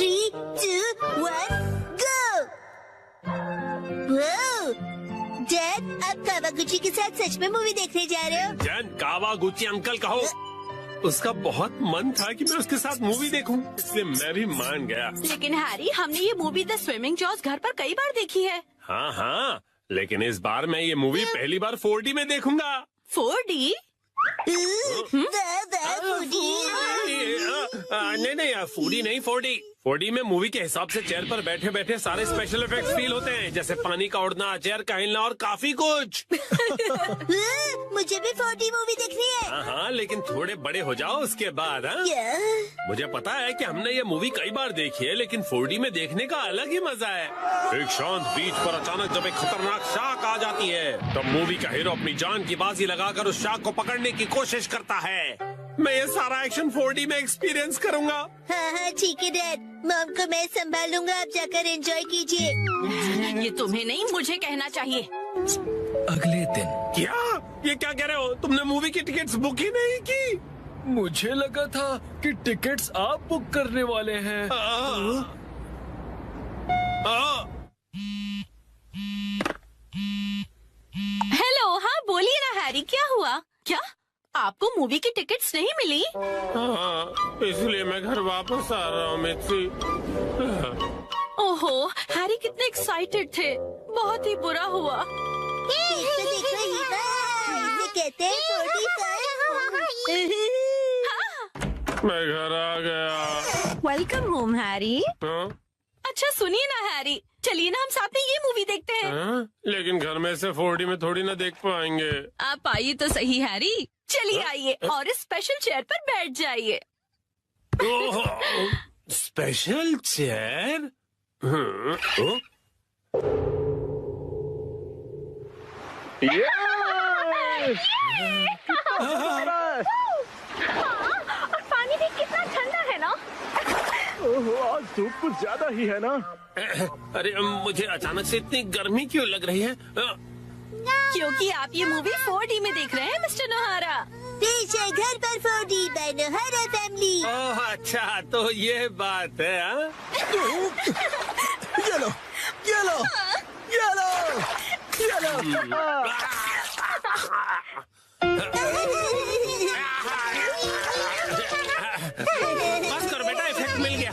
[SPEAKER 1] 3, 2, 1, go! डैड, आप कावागुची के साथ सच में मूवी देखने जा रहे हो?
[SPEAKER 7] जैन, कावागुची अंकल कहो। उसका बहुत मन था कि मैं उसके साथ मूवी देखूं, इसलिए मैं भी मान गया।
[SPEAKER 2] लेकिन हैरी, हमने ये मूवी द स्विमिंग जॉस घर पर कई बार देखी है।
[SPEAKER 7] हाँ हाँ, लेकिन इस बार मैं ये मूवी पहली बार 4D में देखूंगा।
[SPEAKER 2] 4D?
[SPEAKER 7] नहीं, 4D नहीं, 4D। 4D में मूवी के हिसाब से चेयर पर बैठे बैठे सारे स्पेशल इफेक्ट्स फील होते हैं, जैसे पानी का उड़ना, चेयर का हिलना और काफी कुछ।
[SPEAKER 1] मुझे भी 4D मूवी देखनी है।
[SPEAKER 7] हाँ, लेकिन थोड़े बड़े हो जाओ उसके बाद। हाँ, मुझे पता है कि हमने ये मूवी कई बार देखी है, लेकिन 4D में देखने का अलग ही मजा है। एक शांत बीच पर अचानक जब एक खतरनाक शार्क आ जाती है, तब मूवी का हीरो अपनी जान की बाजी लगाकर उस शार्क को पकड़ने की कोशिश करता है। मैं ये सारा एक्शन 4D में एक्सपीरियंस करूंगा।
[SPEAKER 1] हाँ, ठीक है डैड। मॉम को मैं संभालूंगा, आप जाकर एंजॉय कीजिए।
[SPEAKER 2] ये तुम्हें नहीं, मुझे कहना चाहिए।
[SPEAKER 10] अगले दिन।
[SPEAKER 7] क्या? ये क्या कह रहे हो? तुमने मूवी की टिकट्स बुक ही नहीं की?
[SPEAKER 10] मुझे लगा था कि टिकट्स आप बुक करने वाले हैं।
[SPEAKER 2] हेलो, हाँ बोलिए ना हैरी, क्या हुआ? क्या आपको मूवी की टिकट्स नहीं मिली?
[SPEAKER 7] हाँ, इसलिए मैं घर वापस आ रहा हूँ मिर्ची।
[SPEAKER 2] ओहो, हैरी कितने एक्साइटेड थे। बहुत ही बुरा हुआ।
[SPEAKER 1] कहते हैं 45।
[SPEAKER 7] मैं घर आ गया।
[SPEAKER 2] Welcome home Harry.
[SPEAKER 7] हाँ?
[SPEAKER 2] अच्छा सुनिए ना हैरी, चलिए ना हम साथ में ये मूवी देखते हैं।
[SPEAKER 7] हाँ? लेकिन घर में से 4D में थोड़ी ना देख पाएंगे।
[SPEAKER 2] आप आइए तो सही हैरी, चलिए आइए और इस स्पेशल चेयर पर बैठ जाइए।
[SPEAKER 7] Special chair?
[SPEAKER 2] और पानी भी कितना ठंडा है ना।
[SPEAKER 3] आज धूप कुछ ज्यादा ही है ना।
[SPEAKER 7] अरे मुझे अचानक से इतनी गर्मी क्यों लग रही है?
[SPEAKER 2] क्योंकि आप ये मूवी 4D में देख रहे हैं मिस्टर नोहारा।
[SPEAKER 1] पीछे घर पर 4D बाय नोहारा फैमिली।
[SPEAKER 7] ओह अच्छा, तो ये बात है। हाँ?
[SPEAKER 3] ये लो, ये लो, ये लो, ये लो।
[SPEAKER 7] बस करो बेटा, इफेक्ट मिल गया।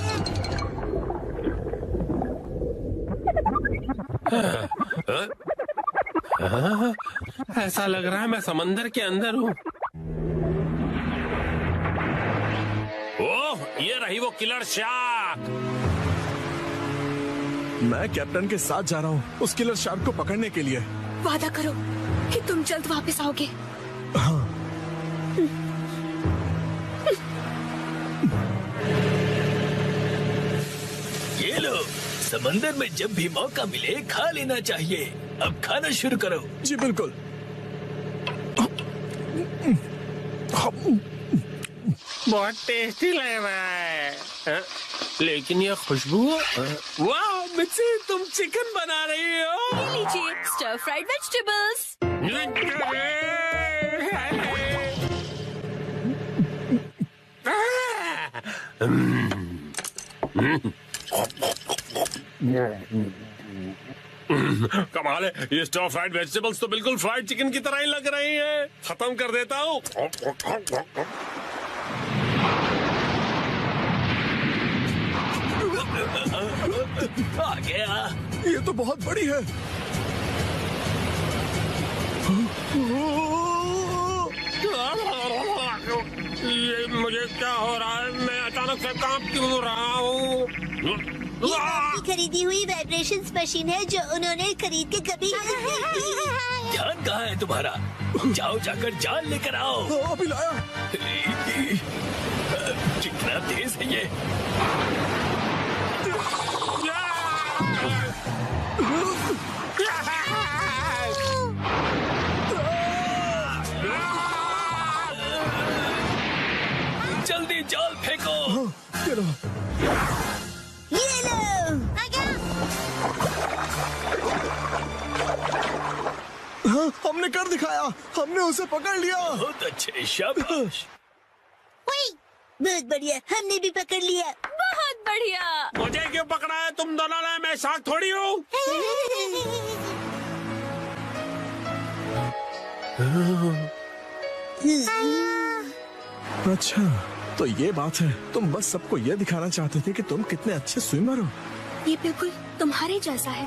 [SPEAKER 7] ऐसा लग रहा है मैं समंदर के अंदर हूँ। ओह, ये रही वो किलर शार्क।
[SPEAKER 3] मैं कैप्टन के साथ जा रहा हूँ उस किलर शार्क को पकड़ने के लिए।
[SPEAKER 2] वादा करो कि तुम जल्द वापस आओगे।
[SPEAKER 3] हाँ।
[SPEAKER 10] ये लो, समंदर में जब भी मौका मिले खा लेना चाहिए। अब खाना शुरू करो।
[SPEAKER 3] जी बिल्कुल।
[SPEAKER 7] बहुत टेस्टी लग रहा है। हाँ? लेकिन ये खुशबू, वाह मिर्ची, तुम चिकन बना रही हो।
[SPEAKER 2] ये लीजिए स्टर फ्राइड वेजिटेबल्स।
[SPEAKER 7] कमाल है, ये स्टर फ्राइड वेजिटेबल्स तो बिल्कुल फ्राइड चिकन की तरह ही लग रही हैं। खत्म कर देता हूँ।
[SPEAKER 10] आ गया।
[SPEAKER 3] ये तो बहुत बड़ी है।
[SPEAKER 7] ये मुझे क्या हो रहा है? मैं अचानक से कांप क्यों रहा हूँ?
[SPEAKER 1] ये आपकी खरीदी हुई वाइब्रेशंस मशीन है जो उन्होंने खरीद के कभी
[SPEAKER 10] ध्यान कहाँ है तुम्हारा? जाओ जाकर जान लेकर आओ।
[SPEAKER 3] अभी लाया।
[SPEAKER 10] कितना तेज है ये। जल्दी जाल फेंको।
[SPEAKER 3] चलो।
[SPEAKER 1] ये लो।
[SPEAKER 3] हाँ, हमने कर दिखाया। हमने उसे पकड़ लिया।
[SPEAKER 10] बहुत अच्छे, शाबाश।
[SPEAKER 1] बहुत बढ़िया, हमने भी पकड़ लिया।
[SPEAKER 2] बहुत बहुत बढ़िया।
[SPEAKER 7] मुझे क्यों पकड़ा है तुम दोनों ने? मैं शार्क थोड़ी हूँ।
[SPEAKER 3] अच्छा, तो ये बात है। तुम बस सबको ये दिखाना चाहते थे कि तुम कितने अच्छे स्विमर हो।
[SPEAKER 2] ये बिल्कुल तुम्हारे जैसा है।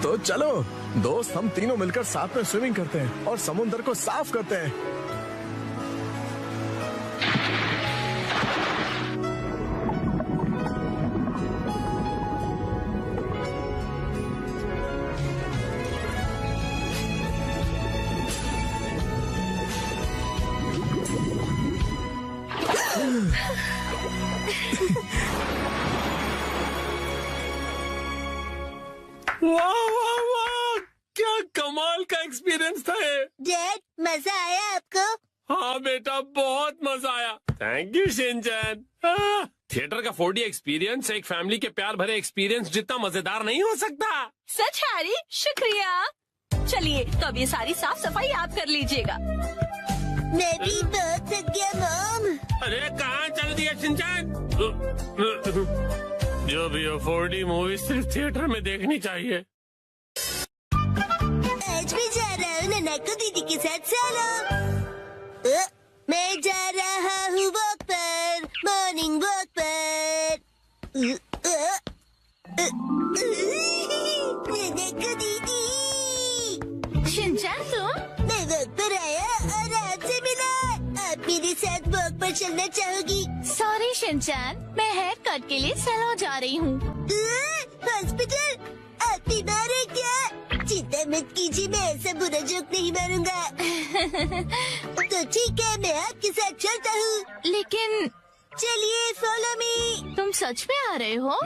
[SPEAKER 3] तो चलो दोस्त, हम तीनों मिलकर साथ में स्विमिंग करते हैं और समुद्र को साफ करते हैं।
[SPEAKER 7] वाह वाह वाह, क्या कमाल का एक्सपीरियंस था ये।
[SPEAKER 1] डैड, मजा आया आपको?
[SPEAKER 7] हाँ बेटा, बहुत मजा आया। Thank you Shinchan. थिएटर का 4D एक्सपीरियंस एक फैमिली के प्यार भरे एक्सपीरियंस जितना मजेदार नहीं हो सकता।
[SPEAKER 2] सच हैरी, शुक्रिया। चलिए तो अब ये सारी साफ सफाई आप कर लीजिएगा।
[SPEAKER 1] मैं भी बहुत थक गया मॉम।
[SPEAKER 7] अरे कहाँ चल दिया शिनचैन? जो भी हो, 4D मूवी सिर्फ थिएटर में देखनी चाहिए।
[SPEAKER 1] आज मैं जा रहा हूँ नानाको दीदी के साथ सैलून। मैं जा रहा हूँ वॉक पर, मॉर्निंग वॉक पर। नानाको दीदी।
[SPEAKER 2] शिनचैन तुम?
[SPEAKER 1] मैं वॉक पर आया और आपसे मिला। आप मेरे साथ वॉक पर चलना चाहोगी?
[SPEAKER 2] सॉरी शिनचैन, मैं हेयर कट के लिए सैलून जा रही हूँ।
[SPEAKER 1] हॉस्पिटल? आप बीमार हैं क्या? चिंता मत कीजिए, मैं ऐसा बुरा जोक नहीं मारूंगा। तो ठीक है, मैं आपके साथ चलता हूँ।
[SPEAKER 2] लेकिन
[SPEAKER 1] चलिए फॉलो मी।
[SPEAKER 2] तुम सच में आ रहे हो?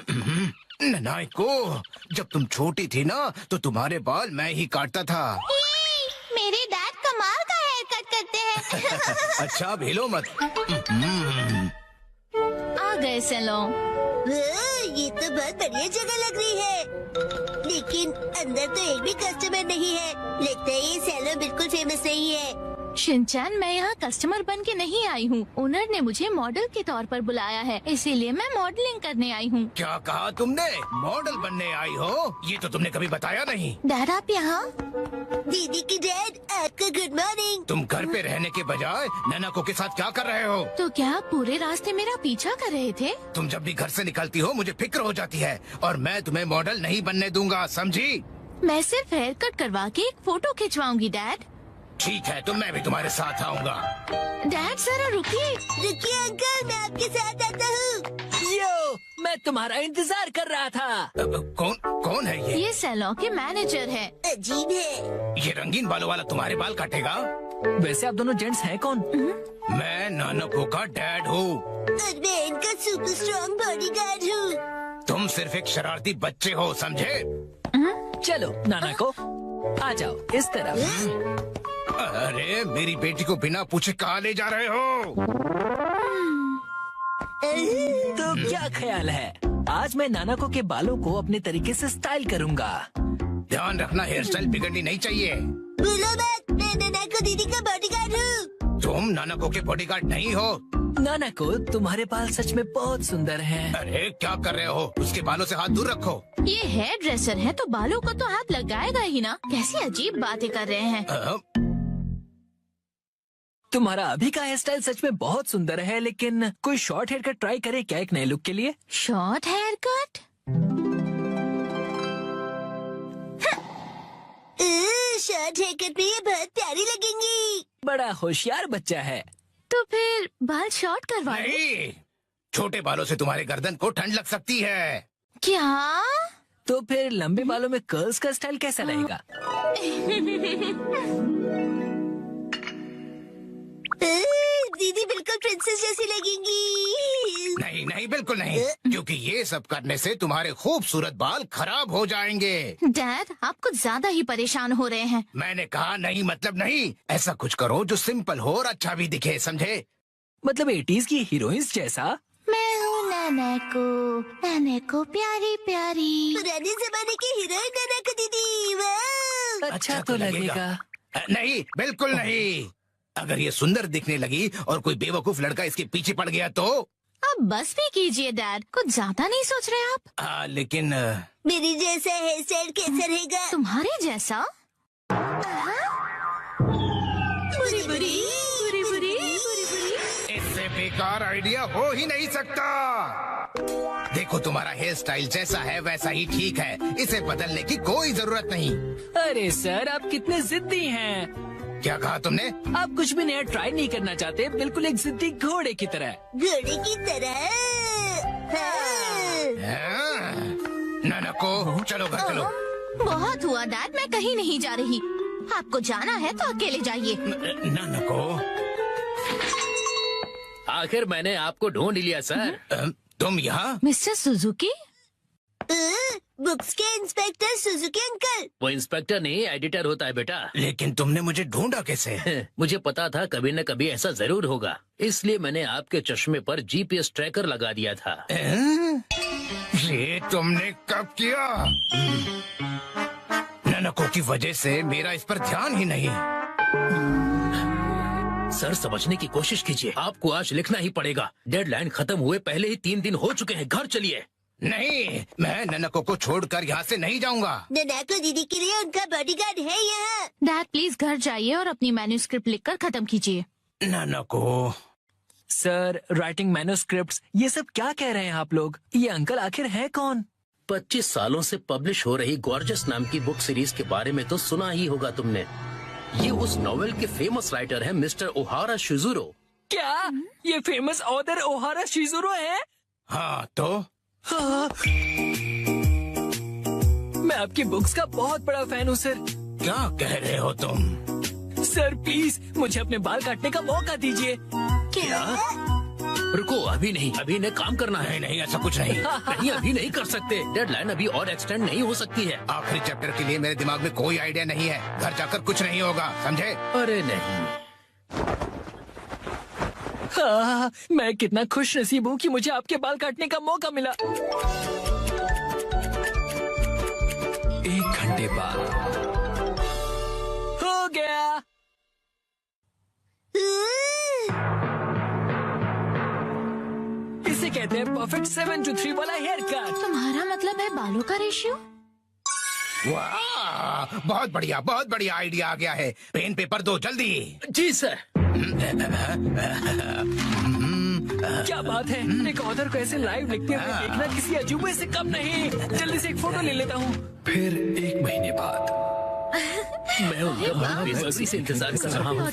[SPEAKER 10] नानाको, जब तुम छोटी थी ना तो तुम्हारे बाल मैं ही काटता था।
[SPEAKER 1] मेरे डैड कमाल का हेयर कट करते हैं।
[SPEAKER 10] अच्छा, अब हिलो मत।
[SPEAKER 2] आ गए सैलून।
[SPEAKER 1] ये तो बहुत बढ़िया जगह लग रही है, लेकिन अंदर तो एक भी कस्टमर नहीं है। लगता है ये सैलून बिल्कुल फेमस नहीं है।
[SPEAKER 2] शिनचैन, मैं यहाँ कस्टमर बन के नहीं आई हूँ। ओनर ने मुझे मॉडल के तौर पर बुलाया है, इसीलिए मैं मॉडलिंग करने आई हूँ।
[SPEAKER 10] क्या कहा तुमने? मॉडल बनने आई हो? ये तो तुमने कभी बताया नहीं।
[SPEAKER 2] डैड आप यहाँ?
[SPEAKER 1] दीदी की डैड, आपको गुड मॉर्निंग।
[SPEAKER 10] तुम घर पे रहने के बजाय नानाको के साथ क्या कर रहे हो?
[SPEAKER 2] तो क्या आप पूरे रास्ते मेरा पीछा कर रहे थे?
[SPEAKER 10] तुम जब भी घर से निकलती हो मुझे फिक्र हो जाती है, और मैं तुम्हें मॉडल नहीं बनने दूंगा, समझी?
[SPEAKER 2] मैं सिर्फ हेयर कट करवा के एक फोटो खिंचवाऊंगी डैड।
[SPEAKER 10] ठीक है, तो मैं भी तुम्हारे साथ आऊंगा।
[SPEAKER 2] डैड जरा रुकिए।
[SPEAKER 1] रुकिए अंकल, मैं आपके साथ आता हूँ।
[SPEAKER 11] यो, मैं तुम्हारा इंतजार कर रहा था।
[SPEAKER 10] कौन है ये?
[SPEAKER 2] ये सैलून के मैनेजर है।
[SPEAKER 1] अजीब है।
[SPEAKER 10] ये रंगीन बालों वाला तुम्हारे बाल काटेगा?
[SPEAKER 11] वैसे आप दोनों जेंट्स हैं कौन?
[SPEAKER 10] मैं नानाको का डैड हूँ।
[SPEAKER 1] और मैं इनका सुपर स्ट्रॉन्ग बॉडीगार्ड हूँ।
[SPEAKER 10] तुम सिर्फ एक शरारती बच्चे हो, समझे?
[SPEAKER 11] चलो नानाको, आ जाओ इस तरफ।
[SPEAKER 10] अरे मेरी बेटी को बिना पूछे कहाँ ले जा रहे हो?
[SPEAKER 11] तो क्या ख्याल है, आज मैं नानाको के बालों को अपने तरीके से स्टाइल करूंगा।
[SPEAKER 10] ध्यान रखना, हेयर स्टाइल बिगड़नी नहीं चाहिए।
[SPEAKER 1] बोलो मत, मैं नानाको दीदी का बॉडीगार्ड हूँ।
[SPEAKER 10] तुम नानाको के बॉडीगार्ड नहीं हो।
[SPEAKER 11] नानाको, तुम्हारे बाल सच में बहुत सुंदर हैं।
[SPEAKER 10] अरे क्या कर रहे हो? उसके बालों से हाथ दूर रखो।
[SPEAKER 2] ये हेयर ड्रेसर है तो बालों को तो हाथ लगाएगा ही ना। कैसी अजीब बातें कर रहे हैं।
[SPEAKER 11] तुम्हारा अभी का हेयर स्टाइल सच में बहुत सुंदर है, लेकिन कोई शॉर्ट हेयर कट ट्राई करे क्या एक नए लुक के लिए?
[SPEAKER 2] Short haircut?
[SPEAKER 1] Short haircut में ये बहुत प्यारी लगेंगी।
[SPEAKER 11] बड़ा होशियार बच्चा है।
[SPEAKER 2] तो फिर बाल शॉर्ट करवा लो।
[SPEAKER 10] नहीं, छोटे बालों से तुम्हारे गर्दन को ठंड लग सकती है।
[SPEAKER 2] क्या?
[SPEAKER 11] तो फिर लंबे बालों में कर्ल्स का स्टाइल कैसा रहेगा?
[SPEAKER 1] दीदी बिल्कुल प्रिंसेस जैसी लगेंगी।
[SPEAKER 10] नहीं नहीं, बिल्कुल नहीं, क्योंकि ये सब करने से तुम्हारे खूबसूरत बाल खराब हो जाएंगे।
[SPEAKER 2] डैड, आप कुछ ज्यादा ही परेशान हो रहे हैं।
[SPEAKER 10] मैंने कहा नहीं मतलब नहीं। ऐसा कुछ करो जो सिंपल हो और अच्छा भी दिखे, समझे?
[SPEAKER 11] मतलब 80s की हीरोइंस जैसा?
[SPEAKER 2] मैं हूँ नानाको प्यारी प्यारी।
[SPEAKER 1] पुराने जमाने की हीरोइन नानाको दीदी। वाह!
[SPEAKER 11] अच्छा तो लगेगा।
[SPEAKER 10] नहीं, बिल्कुल नहीं। अगर ये सुंदर दिखने लगी और कोई बेवकूफ लड़का इसके पीछे पड़ गया तो?
[SPEAKER 2] अब बस भी कीजिए डैड, कुछ ज्यादा नहीं सोच रहे आप?
[SPEAKER 10] लेकिन
[SPEAKER 1] मेरी जैसा हेयर स्टाइल कैसा रहेगा?
[SPEAKER 2] तुम्हारे जैसा? बुरी बुरी बुरी बुरी बुरी बुरी।
[SPEAKER 12] इससे बेकार आइडिया हो ही नहीं सकता। देखो तुम्हारा हेयर स्टाइल जैसा है वैसा ही ठीक है, इसे बदलने की कोई जरूरत नहीं।
[SPEAKER 11] अरे सर, आप कितने जिद्दी हैं।
[SPEAKER 12] क्या कहा तुमने?
[SPEAKER 11] आप कुछ भी नया ट्राई नहीं करना चाहते, बिल्कुल एक जिद्दी घोड़े की तरह।
[SPEAKER 1] घोड़े की तरह?
[SPEAKER 12] नानको, चलो घर चलो।
[SPEAKER 2] बहुत हुआ डैड, मैं कहीं नहीं जा रही। आपको जाना है तो अकेले जाइए।
[SPEAKER 12] नानको,
[SPEAKER 10] आखिर मैंने आपको ढूंढ लिया सर।
[SPEAKER 12] तुम यहाँ?
[SPEAKER 2] Mister Suzuki?
[SPEAKER 1] बुक्स के इंस्पेक्टर सुजुकी अंकल।
[SPEAKER 10] वो इंस्पेक्टर नहीं, एडिटर होता है बेटा।
[SPEAKER 12] लेकिन तुमने मुझे ढूंढा कैसे?
[SPEAKER 10] मुझे पता था कभी न कभी ऐसा जरूर होगा, इसलिए मैंने आपके चश्मे पर जीपीएस ट्रैकर लगा दिया था।
[SPEAKER 12] ये तुमने कब किया? नानको की वजह से मेरा इस पर ध्यान ही नहीं।
[SPEAKER 10] सर समझने की कोशिश कीजिए, आपको आज लिखना ही पड़ेगा। डेडलाइन खत्म हुए पहले ही 3 दिन हो चुके हैं, घर चलिए।
[SPEAKER 12] नहीं, मैं ननको को छोड़कर यहाँ से नहीं जाऊँगा।
[SPEAKER 1] ननको दीदी के लिए उनका बॉडीगार्ड है यहाँ।
[SPEAKER 2] डैड प्लीज घर जाइए और अपनी मैन्युस्क्रिप्ट लिखकर खत्म कीजिए।
[SPEAKER 12] ननको।
[SPEAKER 11] सर, राइटिंग मैन्युस्क्रिप्ट्स, ये सब क्या कह रहे हैं आप लोग? ये अंकल आखिर है कौन?
[SPEAKER 10] 25 सालों से पब्लिश हो रही गॉर्जस नाम की बुक सीरीज के बारे में तो सुना ही होगा तुमने। ये उस नॉवेल के फेमस राइटर हैं मिस्टर ओहारा शिजुरो।
[SPEAKER 11] क्या ये फेमस ऑथर ओहारा शिजुरो है?
[SPEAKER 12] हाँ तो?
[SPEAKER 11] हाँ। मैं आपकी बुक्स का बहुत बड़ा फैन हूँ सर।
[SPEAKER 12] क्या कह रहे हो तुम?
[SPEAKER 11] सर प्लीज मुझे अपने बाल काटने का मौका दीजिए।
[SPEAKER 10] क्या? रुको, अभी नहीं, अभी ने काम करना है।
[SPEAKER 12] नहीं, ऐसा कुछ नहीं।
[SPEAKER 10] नहीं, अभी नहीं कर सकते, डेडलाइन अभी और एक्सटेंड नहीं हो सकती है।
[SPEAKER 12] आखिरी चैप्टर के लिए मेरे दिमाग में कोई आइडिया नहीं है, घर जाकर कुछ नहीं होगा, समझे?
[SPEAKER 10] अरे नहीं।
[SPEAKER 11] हाँ, मैं कितना खुश नसीब हूँ कि मुझे आपके बाल काटने का मौका मिला। 1 घंटे बाद हो गया। इसे कहते हैं परफेक्ट 7 to 3 वाला हेयर कट।
[SPEAKER 2] तुम्हारा मतलब है बालों का रेशियो?
[SPEAKER 12] वाह, बहुत बढ़िया आइडिया आ गया है। पेन पेपर दो जल्दी।
[SPEAKER 10] जी सर।
[SPEAKER 11] क्या बात है, एक ऑथर को ऐसे लाइव लिखते हुए देखना किसी अजूबे से कम नहीं। जल्दी से एक फोटो ले लेता हूँ। फिर 1 महीने बाद
[SPEAKER 10] मैं उनका बेसब्री से इंतजार कर रहा हूँ।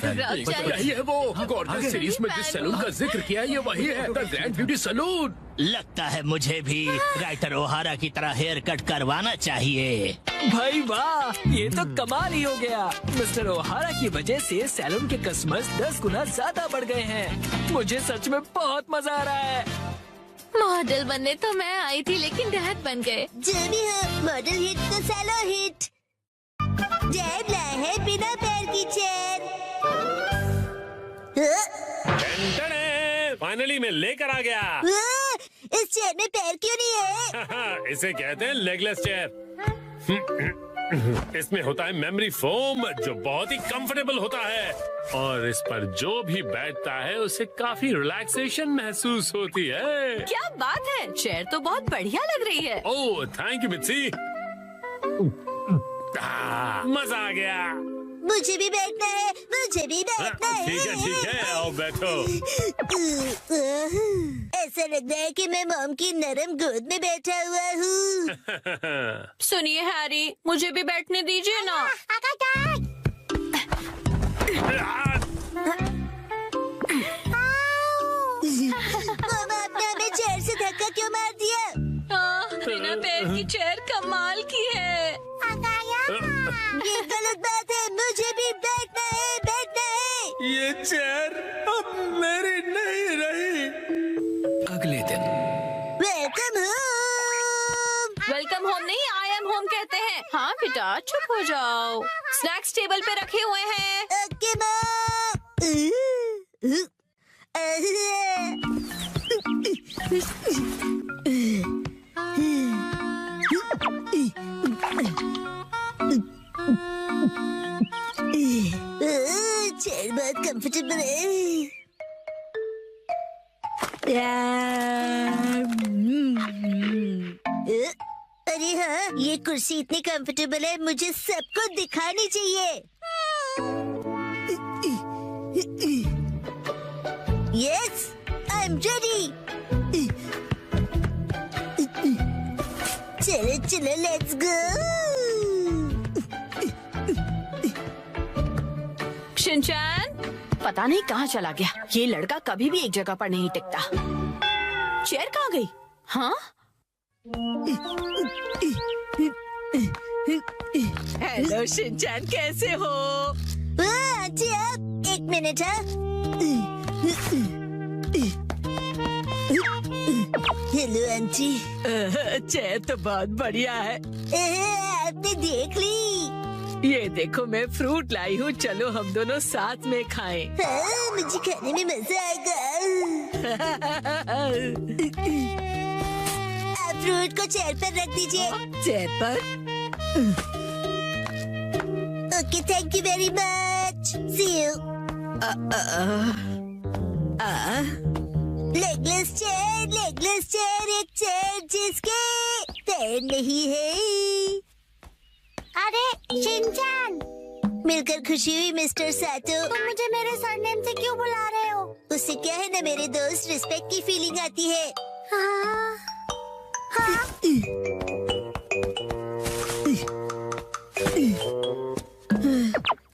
[SPEAKER 10] यही है वो गॉर्जस सीरीज में जिस सैलून का जिक्र किया, ये वही है, द ग्रैंड ब्यूटी सैलून।
[SPEAKER 13] लगता है मुझे भी राइटर ओहारा की तरह हेयर कट करवाना चाहिए।
[SPEAKER 11] भाई वाह, ये तो कमाल ही हो गया। मिस्टर ओहारा की वजह से सैलून के कस्टमर्स 10 गुना ज्यादा बढ़ गए हैं। मुझे सच में बहुत मजा आ रहा है।
[SPEAKER 2] मॉडल बनने तो मैं आई थी, लेकिन डैड बन गए।
[SPEAKER 1] जो भी हो, मॉडल हिट तो सैलो हिट। डैड लाए है बिना पैर की चेयर।
[SPEAKER 7] फाइनली मैं लेकर आ गया।
[SPEAKER 1] इस चेयर में पैर क्यों नहीं है?
[SPEAKER 7] इसे कहते हैं लेगलेस चेयर। इसमें होता है मेमोरी फोम, जो बहुत ही कंफर्टेबल होता है, और इस पर जो भी बैठता है उसे काफी रिलैक्सेशन महसूस होती है।
[SPEAKER 2] क्या बात है, चेयर तो बहुत बढ़िया लग रही है।
[SPEAKER 7] ओह थैंक यू मित्सी। मजा आ गया।
[SPEAKER 1] मुझे भी बैठना है, मुझे भी बैठना है।
[SPEAKER 7] ठीक है, आओ बैठो।
[SPEAKER 1] ऐसा लग रहा है कि मैं मॉम की नरम गोद में बैठा हुआ हूँ।
[SPEAKER 2] सुनिए हैरी, मुझे भी बैठने दीजिए ना।
[SPEAKER 1] मॉम, आपने हमें चेयर से धक्का क्यों मार दिया?
[SPEAKER 2] बिना पैर की चेयर कमाल की है।
[SPEAKER 1] ये गलत बात है, मुझे भी बैठना है, बैठना है।
[SPEAKER 12] ये चेयर अब मेरी नहीं रही।
[SPEAKER 11] अगले दिन
[SPEAKER 1] वेलकम होम।
[SPEAKER 2] वेलकम होम नहीं, आई एम होम कहते हैं। हाँ बेटा चुप हो जाओ, स्नैक्स टेबल पे रखे हुए हैं।
[SPEAKER 1] Okay mom. चेयर बहुत कंफर्टेबल है। कुर्सी इतनी कंफर्टेबल है, मुझे सबको दिखानी चाहिए। Yes, I am ready. चलो चलो, लेट्स गो।
[SPEAKER 2] शिनचैन, पता नहीं कहाँ चला गया। ये लड़का कभी भी एक जगह पर नहीं टिकता। चेयर कहाँ गई? हाँ?
[SPEAKER 6] हेलो शिनचैन, कैसे हो?
[SPEAKER 1] आंटी, आप एक मिनट है। Hello aunty.
[SPEAKER 6] चेयर तो बहुत बढ़िया है।
[SPEAKER 1] आपने देख ली?
[SPEAKER 6] ये देखो, मैं फ्रूट लाई हूँ, चलो हम दोनों साथ में खाएं।
[SPEAKER 1] हाँ, मुझे खाने में मजा आएगा। आप फ्रूट को चेयर पर रख दीजिए।
[SPEAKER 6] चेयर पर?
[SPEAKER 1] Okay, thank you very much. See you. Legless chair, एक चेयर जिसके पैर नहीं है। अरे शिनचैन, मिलकर खुशी हुई मिस्टर सातो। तुम मुझे मेरे सरनेम से क्यों बुला रहे हो? उससे क्या है ना मेरे दोस्त, रिस्पेक्ट की फीलिंग आती है। हाँ, हाँ।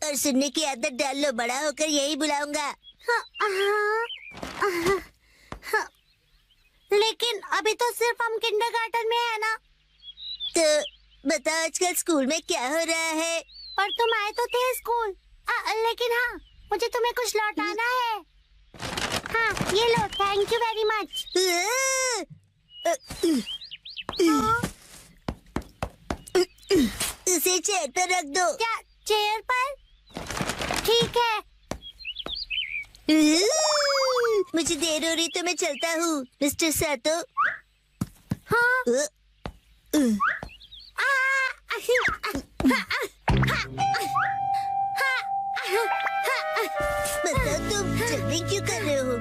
[SPEAKER 1] और सुनने की आदत डाल लो, बड़ा होकर यही बुलाऊंगा। लेकिन अभी तो सिर्फ हम किंडरगार्टन में है ना। तो बताओ आजकल स्कूल में क्या हो रहा है? पर तुम आए तो थे स्कूल। लेकिन हाँ, मुझे तुम्हें कुछ लौटाना है। हाँ, ये लो, थैंक यू वेरी मच। उसे चेयर पर रख दो। क्या चेयर पर? ठीक है। मुझे देर हो रही तो मैं चलता हूँ, मिस्टर सातो। हाँ। बताओ तुम जल्दी क्यों कर रहे हो?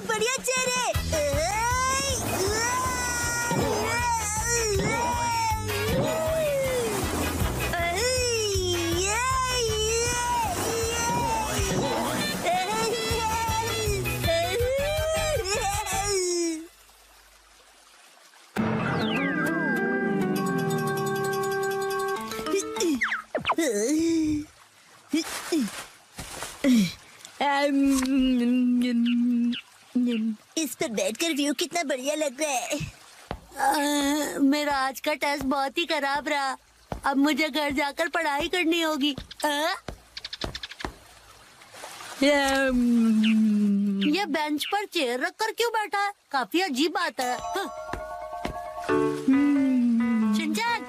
[SPEAKER 1] बढ़िया चेहरे। इस पर बैठकर व्यू कितना बढ़िया लग रहा है।
[SPEAKER 5] मेरा आज का टेस्ट बहुत ही खराब रहा। अब मुझे घर जाकर पढ़ाई करनी होगी। ये बेंच पर चेयर रखकर क्यों बैठा है? काफी अजीब बात है। शिनचैन,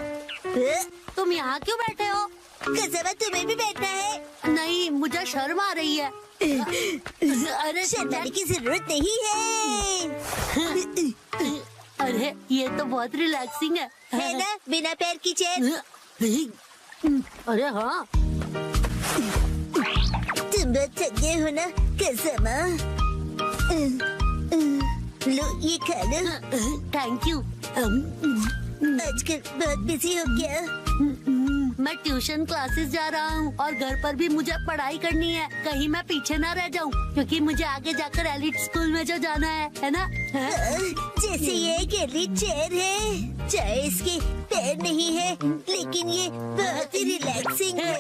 [SPEAKER 5] तुम यहाँ क्यों बैठे हो?
[SPEAKER 1] कसम, तुम्हें भी बैठना है?
[SPEAKER 5] नहीं, मुझे शर्म आ रही है।
[SPEAKER 1] अरे शर्माने की जरूरत नहीं है।
[SPEAKER 5] अरे ये तो बहुत रिलैक्सिंग है
[SPEAKER 1] ना, बिना पैर की चेयर।
[SPEAKER 5] अरे हाँ,
[SPEAKER 1] तुम बहुत थक गए हो ना कसम। लो ये खा लो।
[SPEAKER 5] Thank you.
[SPEAKER 1] आजकल बहुत बिजी हो गया।
[SPEAKER 5] मैं ट्यूशन क्लासेस जा रहा हूँ और घर पर भी मुझे पढ़ाई करनी है। कहीं मैं पीछे ना रह जाऊँ, क्योंकि मुझे आगे जाकर एलिट स्कूल में जो जाना है ना।
[SPEAKER 1] जैसे ये एक एलिट चेयर है, चाहे इसके पैर नहीं है, लेकिन ये बहुत ही रिलैक्सिंग है।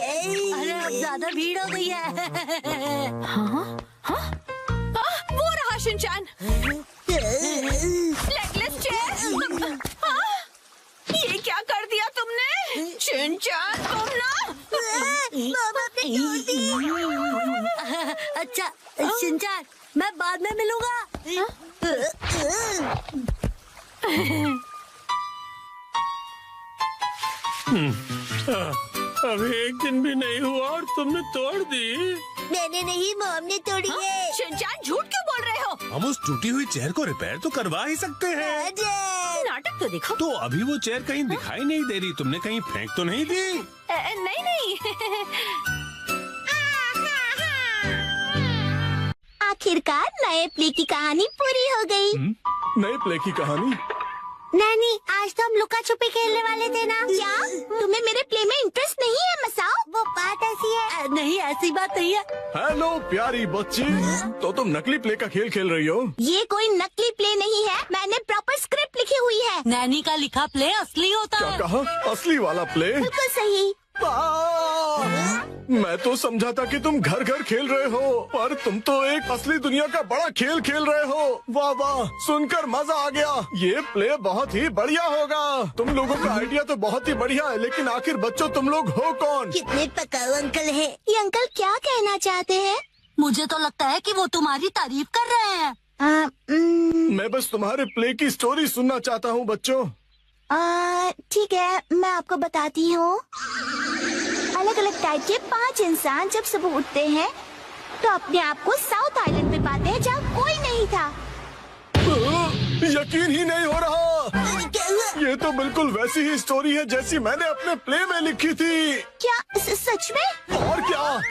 [SPEAKER 5] अरे अब ज्यादा भीड़ हो गई है।
[SPEAKER 2] हाँ? हाँ? वो रहा शिनचैन। Legless chair. ये क्या कर दिया तुमने? शिनचैन, तुम ना।
[SPEAKER 1] मामा ने तोड़ दी।
[SPEAKER 5] अच्छा शिनचैन, मैं बाद में मिलूंगा।
[SPEAKER 7] अभी एक दिन भी नहीं हुआ और तुमने तोड़ दी।
[SPEAKER 1] मैंने नहीं, मॉम ने तोड़ी है।
[SPEAKER 2] शिनचैन झूठ क्यों बोल रहे हो?
[SPEAKER 9] हम उस टूटी हुई चेयर को रिपेयर तो करवा ही सकते हैं।
[SPEAKER 2] नाटक तो देखो।
[SPEAKER 9] तो अभी वो चेयर कहीं दिखाई नहीं दे रही, तुमने कहीं फेंक तो नहीं दी?
[SPEAKER 2] नहीं नहीं।
[SPEAKER 1] आखिरकार नए प्ले की कहानी पूरी हो गई।
[SPEAKER 3] नए प्ले की कहानी?
[SPEAKER 1] नानी, आज तो हम लुका छुपी खेलने वाले थे ना। क्या तुम्हें मेरे प्ले में इंटरेस्ट नहीं है मसाओ? वो बात ऐसी है।
[SPEAKER 5] नहीं, ऐसी बात नहीं है।
[SPEAKER 3] हेलो प्यारी बच्ची, तो तुम नकली प्ले का खेल खेल रही हो?
[SPEAKER 1] ये कोई नकली प्ले नहीं है, मैंने प्रॉपर स्क्रिप्ट लिखी हुई है।
[SPEAKER 5] नैनी का लिखा प्ले असली होता
[SPEAKER 3] क्या
[SPEAKER 5] है।
[SPEAKER 3] कहा? असली वाला प्ले?
[SPEAKER 1] बिल्कुल सही।
[SPEAKER 3] मैं तो समझा था कि तुम घर घर खेल रहे हो, पर तुम तो एक असली दुनिया का बड़ा खेल खेल रहे हो। वाह वाह, सुनकर मजा आ गया। ये प्ले बहुत ही बढ़िया होगा। तुम लोगों का आइडिया तो बहुत ही बढ़िया है, लेकिन आखिर बच्चों तुम लोग हो कौन?
[SPEAKER 1] कितने पकाऊ अंकल हैं। ये अंकल क्या कहना चाहते हैं?
[SPEAKER 5] मुझे तो लगता है कि वो तुम्हारी तारीफ कर रहे हैं।
[SPEAKER 3] मैं बस तुम्हारे प्ले की स्टोरी सुनना चाहता हूँ बच्चों।
[SPEAKER 1] ठीक है, मैं आपको बताती हूँ। अलग अलग टाइप के 5 इंसान जब सुबह उठते हैं तो अपने आप को साउथ आइलैंड पे पाते हैं जहाँ कोई नहीं था।
[SPEAKER 3] यकीन ही नहीं हो रहा। ये तो बिल्कुल वैसी ही स्टोरी है जैसी मैंने अपने प्ले में लिखी थी।
[SPEAKER 1] क्या सच में?
[SPEAKER 3] और क्या?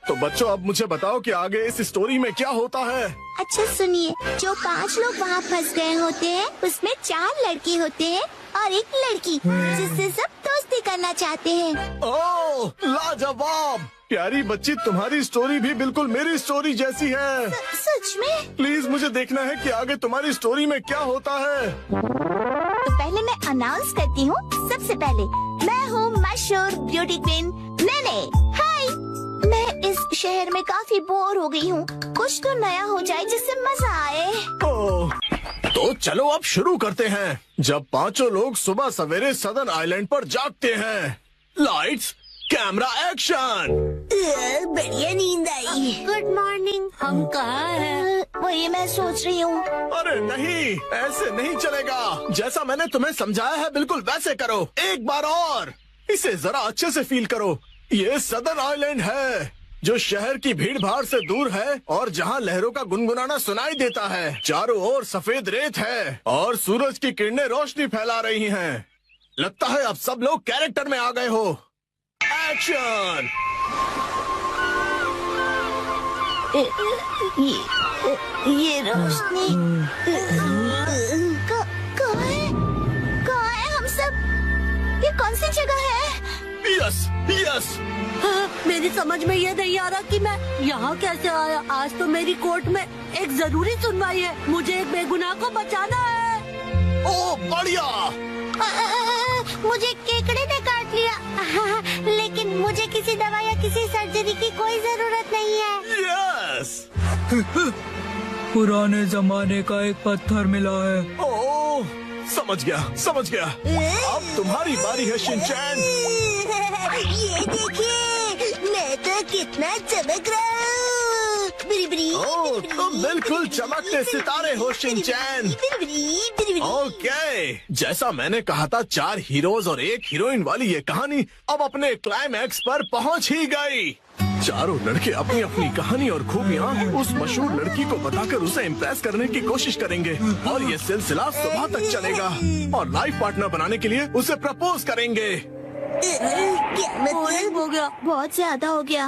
[SPEAKER 3] तो बच्चों अब मुझे बताओ कि आगे इस स्टोरी में क्या होता है।
[SPEAKER 1] अच्छा सुनिए, जो 5 लोग वहाँ फंस गए होते हैं उसमें 4 लड़के होते हैं और 1 लड़की, जिससे सब दोस्ती करना चाहते हैं।
[SPEAKER 3] ओह लाजवाब! प्यारी बच्ची, तुम्हारी स्टोरी भी बिल्कुल मेरी स्टोरी जैसी है।
[SPEAKER 1] सच में?
[SPEAKER 3] प्लीज मुझे देखना है कि आगे तुम्हारी स्टोरी में क्या होता है।
[SPEAKER 1] तो पहले मैं अनाउंस करती हूँ। सबसे पहले मैं हूँ मशहूर ब्यूटी क्वीन नैने। हाय, मैं इस शहर में काफी बोर हो गई हूँ। कुछ तो नया हो जाए जिससे मजा आए।
[SPEAKER 3] ओह, तो चलो अब शुरू करते हैं। जब 5 लोग सुबह सवेरे सदर्न आइलैंड पर जागते हैं। Lights, camera, action.
[SPEAKER 1] बढ़िया नींद आई। Good morning.
[SPEAKER 5] हम कहाँ हैं?
[SPEAKER 1] वही मैं सोच रही हूँ।
[SPEAKER 3] अरे नहीं, ऐसे नहीं चलेगा। जैसा मैंने तुम्हें समझाया है बिल्कुल वैसे करो। एक बार और इसे जरा अच्छे से फील करो। ये सदर्न आइलैंड है जो शहर की भीड़ भाड़ से दूर है और जहाँ लहरों का गुनगुनाना सुनाई देता है। चारों ओर सफेद रेत है और सूरज की किरणें रोशनी फैला रही हैं। लगता है अब सब लोग कैरेक्टर में आ गए हो। एक्शन।
[SPEAKER 1] ये रोशनी कहाँ है हम सब? ये कौन सी जगह है?
[SPEAKER 3] Yes yes.
[SPEAKER 5] मेरी समझ में ये नहीं आ रहा कि मैं यहाँ कैसे आया। आज तो मेरी कोर्ट में एक जरूरी सुनवाई है। मुझे एक बेगुनाह को बचाना है।
[SPEAKER 3] ओ बढ़िया।
[SPEAKER 1] मुझे केकड़े ने काट लिया, लेकिन मुझे किसी दवा या किसी सर्जरी की कोई जरूरत नहीं है।
[SPEAKER 3] यस।
[SPEAKER 4] पुराने जमाने का एक पत्थर मिला है।
[SPEAKER 3] ओह, समझ गया। अब तुम्हारी बारी है शिनचैन।
[SPEAKER 1] ये देखिए, मैं तो कितना चमक रहा हूँ।
[SPEAKER 3] ओह, तुम बिल्कुल चमकते सितारे हो शिनचैन। ओके, जैसा मैंने कहा था 4 हीरोज और 1 हीरोइन वाली ये कहानी अब अपने क्लाइमैक्स पर पहुंच ही गई। चारों लड़के अपनी अपनी कहानी और खूबियाँ उस मशहूर लड़की को बताकर उसे इम्प्रेस करने की कोशिश करेंगे और ये सिलसिला सुबह तक चलेगा और लाइफ पार्टनर बनाने के लिए उसे प्रपोज करेंगे।
[SPEAKER 1] क्या मतलब?
[SPEAKER 5] हो गया,
[SPEAKER 1] बहुत ज्यादा हो गया।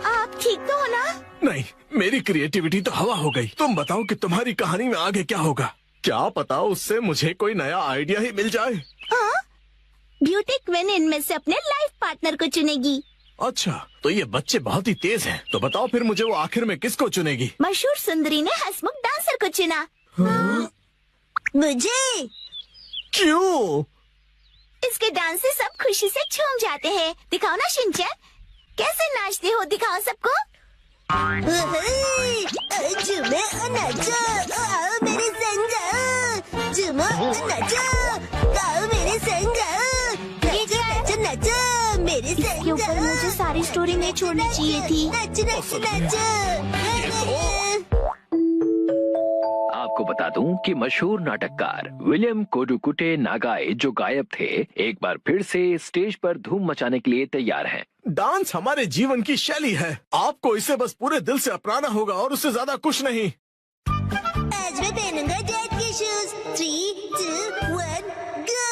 [SPEAKER 1] आप ठीक तो हो ना?
[SPEAKER 3] नहीं, मेरी क्रिएटिविटी तो हवा हो गई। तुम बताओ कि तुम्हारी कहानी में आगे क्या होगा। क्या पता उससे मुझे कोई नया आइडिया ही मिल जाए।
[SPEAKER 1] हाँ? ब्यूटी क्वीन इनमें से अपने लाइफ पार्टनर को चुनेगी।
[SPEAKER 3] अच्छा, तो ये बच्चे बहुत ही तेज हैं। तो बताओ फिर मुझे वो आखिर में किसको चुनेगी?
[SPEAKER 1] मशहूर सुंदरी ने हंसमुख डांसर को चुना। मुझे?
[SPEAKER 3] क्यों?
[SPEAKER 1] इसके डांस से सब खुशी से झूम जाते हैं। दिखाओ ना शिनचैन, कैसे नाचते हो, दिखाओ सबको। झूमो नाचो, आओ मेरे संग। झूमो नाचो, आओ मेरे संग। नाचो नाचो मेरे संग। इसके ऊपर मुझे सारी स्टोरी नहीं छोड़नी चाहिए थी। नाचो नाचो नाचो।
[SPEAKER 14] आपको आपको बता दूं कि मशहूर नाटककार विलियम कोडुकुटे नागाई जो गायब थे, एक बार फिर से स्टेज पर धूम मचाने के लिए तैयार हैं।
[SPEAKER 3] डांस हमारे जीवन की शैली है, आपको इसे बस पूरे दिल से अपनाना होगा और उससे ज्यादा कुछ नहीं।
[SPEAKER 1] आज मैं पहनूंगा डैड के शूज। 3, 2, 1, गो।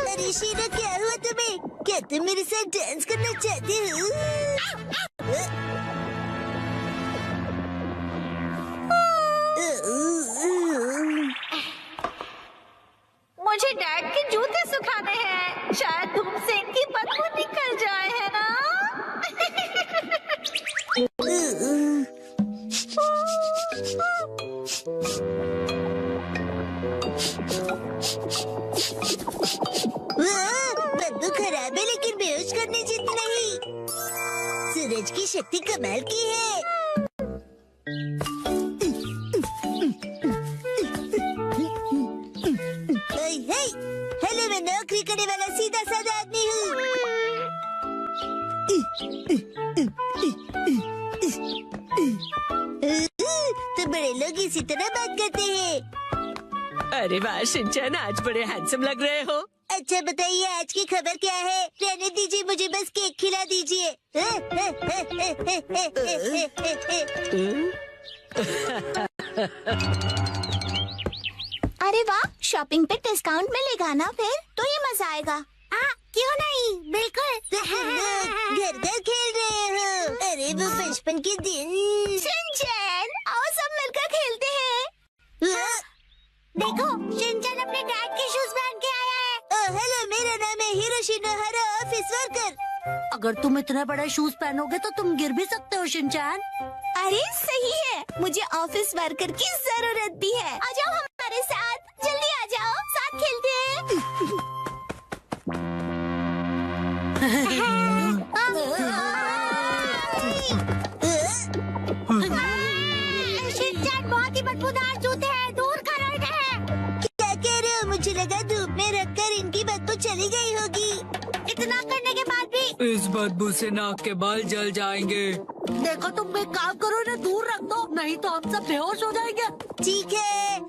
[SPEAKER 1] अरे शीला, क्या हुआ तुम्हें? क्या तुम मेरे साथ डांस करना चाहते हो?
[SPEAKER 2] मुझे डैड के जूते सुखाने हैं, शायद धूप से इनकी बदबू निकल जाए, है ना?
[SPEAKER 1] बदबू खराब है लेकिन बेहोश करने जितनी नहीं। सूरज की शक्ति कमाल की है। हेलो, मैं नौकरी करने वाला सीधा साधा आदमी हूँ। तो बड़े लोग इसी तरह बात करते हैं।
[SPEAKER 6] अरे वाह शिनचैन, आज बड़े हैंडसम लग रहे हो।
[SPEAKER 1] अच्छा बताइए, आज की खबर क्या है? रहने दीजिए, मुझे बस केक खिला दीजिए।
[SPEAKER 2] अरे वाह, शॉपिंग पे डिस्काउंट मिलेगा ना, फिर तो ये मजा आएगा।
[SPEAKER 1] क्यों नहीं, बिल्कुल। घर घर खेल रहे हो। अरे वो बचपन के दिन।
[SPEAKER 2] शिनचैन, आओ सब मिलकर खेलते हैं।
[SPEAKER 1] देखो, शिनचैन अपने डैड के शूज पहन के आया है। हेलो, मेरा नाम है हिरोशी नोहारा, ऑफिस वर्कर।
[SPEAKER 5] अगर तुम इतने बड़े शूज पहनोगे तो तुम गिर भी सकते हो शिनचैन।
[SPEAKER 2] अरे सही है, मुझे ऑफिस वर्कर की जरूरत भी है। आ जाओ हमारे साथ, जल्दी आ जाओ, साथ खेलते हैं।
[SPEAKER 1] शिनचैन, बहुत ही बदबूदार जूते हैं, दूर करो इन्हें। क्या कह रहे हो? मुझे लगा धूप में रखकर इनकी बदबू चली गई होगी। इतना करने के बाद भी
[SPEAKER 4] इस बदबू से नाक के बाल जल जाएंगे।
[SPEAKER 5] देखो, तुम एक काम करो, इन्हें दूर रख दो, नहीं तो हम सब बेहोश हो जाएंगे।
[SPEAKER 1] ठीक है।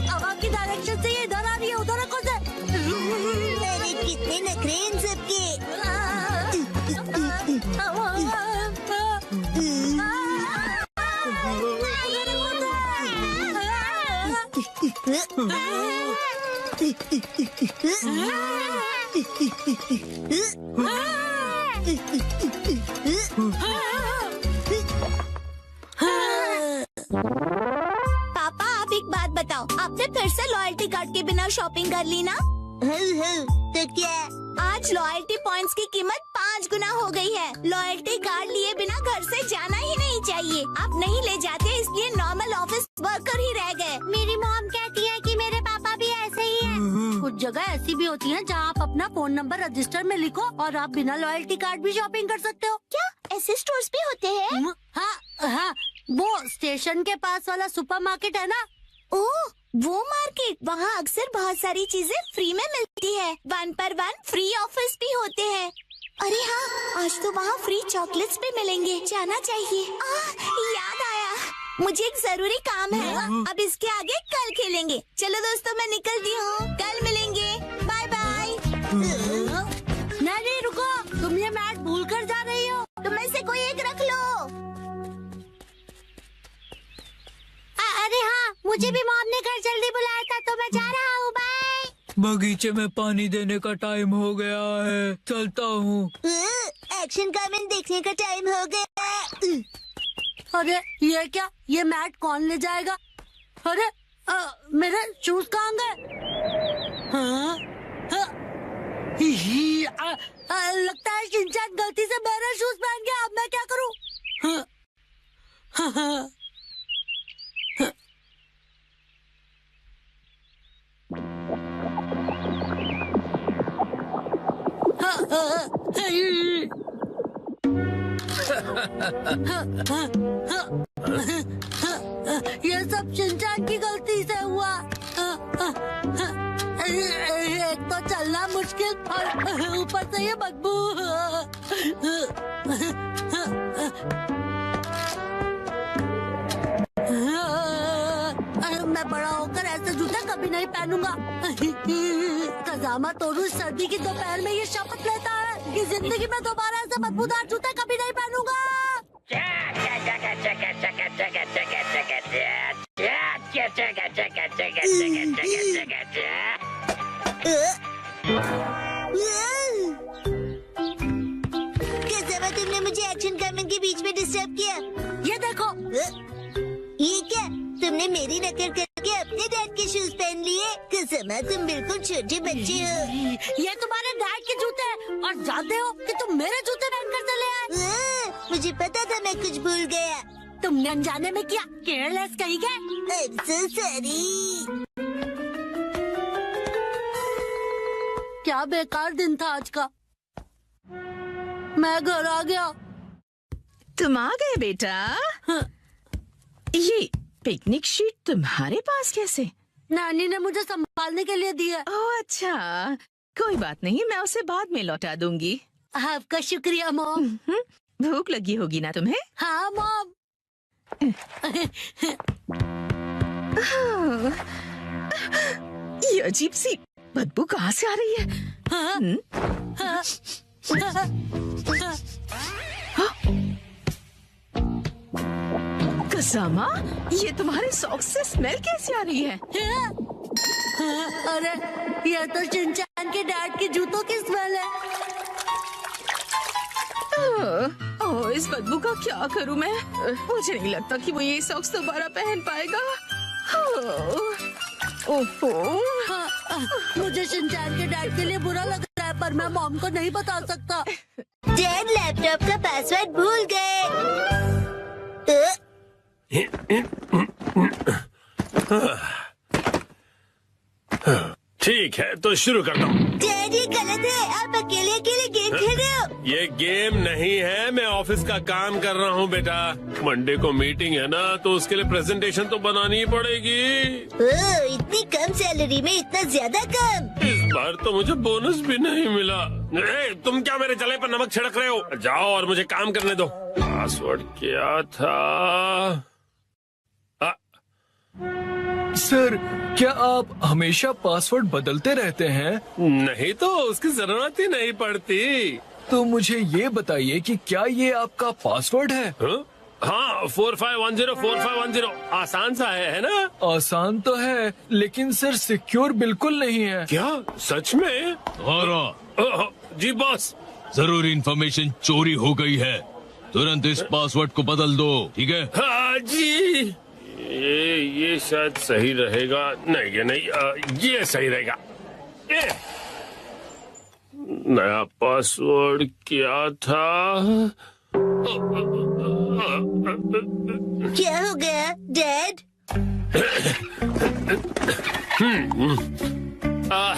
[SPEAKER 5] हवा की डायरेक्शन से ये इधर आ रही है, उधर रखो से।
[SPEAKER 1] अरे कितने नखरे इन सबके।
[SPEAKER 2] पापा, आप एक बात बताओ, आपने फिर से लॉयल्टी कार्ड के बिना शॉपिंग कर ली ना?
[SPEAKER 1] तो क्या?
[SPEAKER 2] आज लॉयल्टी पॉइंट्स की कीमत 5 गुना हो गई है। लॉयल्टी कार्ड लिए बिना घर से जाना ही नहीं चाहिए। आप नहीं ले जाते, इसलिए नॉर्मल ऑफिस वर्कर ही रह गए।
[SPEAKER 1] मेरी मॉम कहती है कि मेरे पापा भी ऐसे ही हैं।
[SPEAKER 5] कुछ जगह ऐसी भी होती हैं जहां आप अपना फोन नंबर रजिस्टर में लिखो और आप बिना लॉयल्टी कार्ड भी शॉपिंग कर सकते हो।
[SPEAKER 2] क्या ऐसे स्टोर्स भी होते हैं?
[SPEAKER 5] हाँ, वो स्टेशन के पास वाला सुपरमार्केट है ना।
[SPEAKER 2] ओह, वो मार्केट, वहाँ अक्सर बहुत सारी चीजें फ्री में मिलती है। 1 पर 1 फ्री ऑफर्स भी होते हैं। अरे हाँ, आज तो वहाँ फ्री चॉकलेट्स भी मिलेंगे, जाना चाहिए। याद आया, मुझे एक जरूरी काम है। अब इसके आगे कल खेलेंगे। चलो दोस्तों, मैं निकलती हूँ, कल मिलेंगे, बाय बाय।
[SPEAKER 5] नहीं, रुको, तुम ये मैट भूल कर जा रही हो।
[SPEAKER 2] तुम में से कोई एक रख लो।
[SPEAKER 1] अरे हाँ, मुझे भी मॉम ने घर जल्दी बुलाया था, तो मैं जा रहा हूँ, बाय।
[SPEAKER 4] बगीचे में पानी देने का टाइम हो गया है, चलता हूँ।
[SPEAKER 1] एक्शन कमेंट देखने का टाइम हो गया।
[SPEAKER 5] अरे ये क्या, ये मैट कौन ले जाएगा? अरे मेरे शूज कहाँ गए? लगता है शिनचैन गलती से मेरे शूज पहन गया। अब मैं क्या करूँ? ये सब शिनचैन की गलती से हुआ। एक तो चलना मुश्किल और ऊपर से ये बदबू। मैं बड़ा होकर ऐसे जूते कभी नहीं पहनूंगा। कजामा तोरू सर्दी की दोपहर में ये शपथ लेता है कि जिंदगी में दोबारा ऐसे बदबूदार जूते कभी नहीं पहनूंगा।
[SPEAKER 1] कजामा, तुमने मुझे एक्शन कमेंट के बीच में डिस्टर्ब किया।
[SPEAKER 5] ये देखो।
[SPEAKER 1] ये क्या? तुमने मेरी नकल करके अपने डैड के शूज पहन लिए? कजामा, तुम बिल्कुल छोटे बच्चे हो।
[SPEAKER 5] ये तुम्हारे डैड के जूते हैं और जानते हो कि तुम मेरे जूते पहनकर चले आए।
[SPEAKER 1] मुझे पता था मैं कुछ भूल गया।
[SPEAKER 5] तुमने अनजाने में किया, केयरलेस कहीं गए।
[SPEAKER 1] I'm so sorry।
[SPEAKER 5] क्या बेकार दिन था आज का। मैं घर आ गया।
[SPEAKER 2] तुम आ गए बेटा? ये पिकनिक शीट तुम्हारे पास कैसे?
[SPEAKER 5] नानी ने मुझे संभालने के लिए दी है।
[SPEAKER 2] ओह अच्छा, कोई बात नहीं, मैं उसे बाद में लौटा दूंगी।
[SPEAKER 5] आपका शुक्रिया मॉम।
[SPEAKER 2] भूख लगी होगी ना तुम्हें?
[SPEAKER 5] हाँ मॉम।
[SPEAKER 2] ये अजीब सी बदबू कहाँ से आ रही है? कजामा, ये तुम्हारे सॉक्स से स्मेल कैसे आ रही है?
[SPEAKER 5] अरे ये तो शिनचैन के डैड के जूतों की स्मेल है।
[SPEAKER 2] ओह, इस बदबू का क्या करूं मैं? मुझे नहीं लगता कि वो ये सॉक्स दोबारा पहन पाएगा। ओहो।
[SPEAKER 5] मुझे शिनचैन के डैड के लिए बुरा लग रहा है, पर मैं मॉम को नहीं बता सकता।
[SPEAKER 1] डैड लैपटॉप का पासवर्ड भूल गए।
[SPEAKER 7] ठीक है, तो शुरू करता हूँ।
[SPEAKER 1] डैड, ये गलत है। आप अकेले अकेले गेम खेल रहे हो।
[SPEAKER 7] ये गेम नहीं है, मैं ऑफिस का काम कर रहा हूँ बेटा। मंडे को मीटिंग है ना, तो उसके लिए प्रेजेंटेशन तो बनानी ही पड़ेगी।
[SPEAKER 1] इतनी कम सैलरी में इतना ज्यादा काम।
[SPEAKER 7] इस बार तो मुझे बोनस भी नहीं मिला। तुम क्या मेरे जले पर नमक छिड़क रहे हो? जाओ और मुझे काम करने दो। पासवर्ड क्या था?
[SPEAKER 4] सर, क्या आप हमेशा पासवर्ड बदलते रहते हैं?
[SPEAKER 7] नहीं तो उसकी जरूरत ही नहीं पड़ती।
[SPEAKER 4] तो मुझे ये बताइए कि क्या ये आपका पासवर्ड है?
[SPEAKER 7] हाँ, 4510 आसान सा है ना?
[SPEAKER 4] आसान तो है, लेकिन सर सिक्योर बिल्कुल नहीं है।
[SPEAKER 7] क्या सच में? जी बॉस।
[SPEAKER 15] जरूरी इंफॉर्मेशन चोरी हो गई है, तुरंत इस पासवर्ड को बदल दो, ठीक है?
[SPEAKER 7] हाँ जी। ये शायद सही रहेगा। नहीं, ये नहीं, ये सही रहेगा। नया पासवर्ड क्या था?
[SPEAKER 1] क्या हो गया डैड?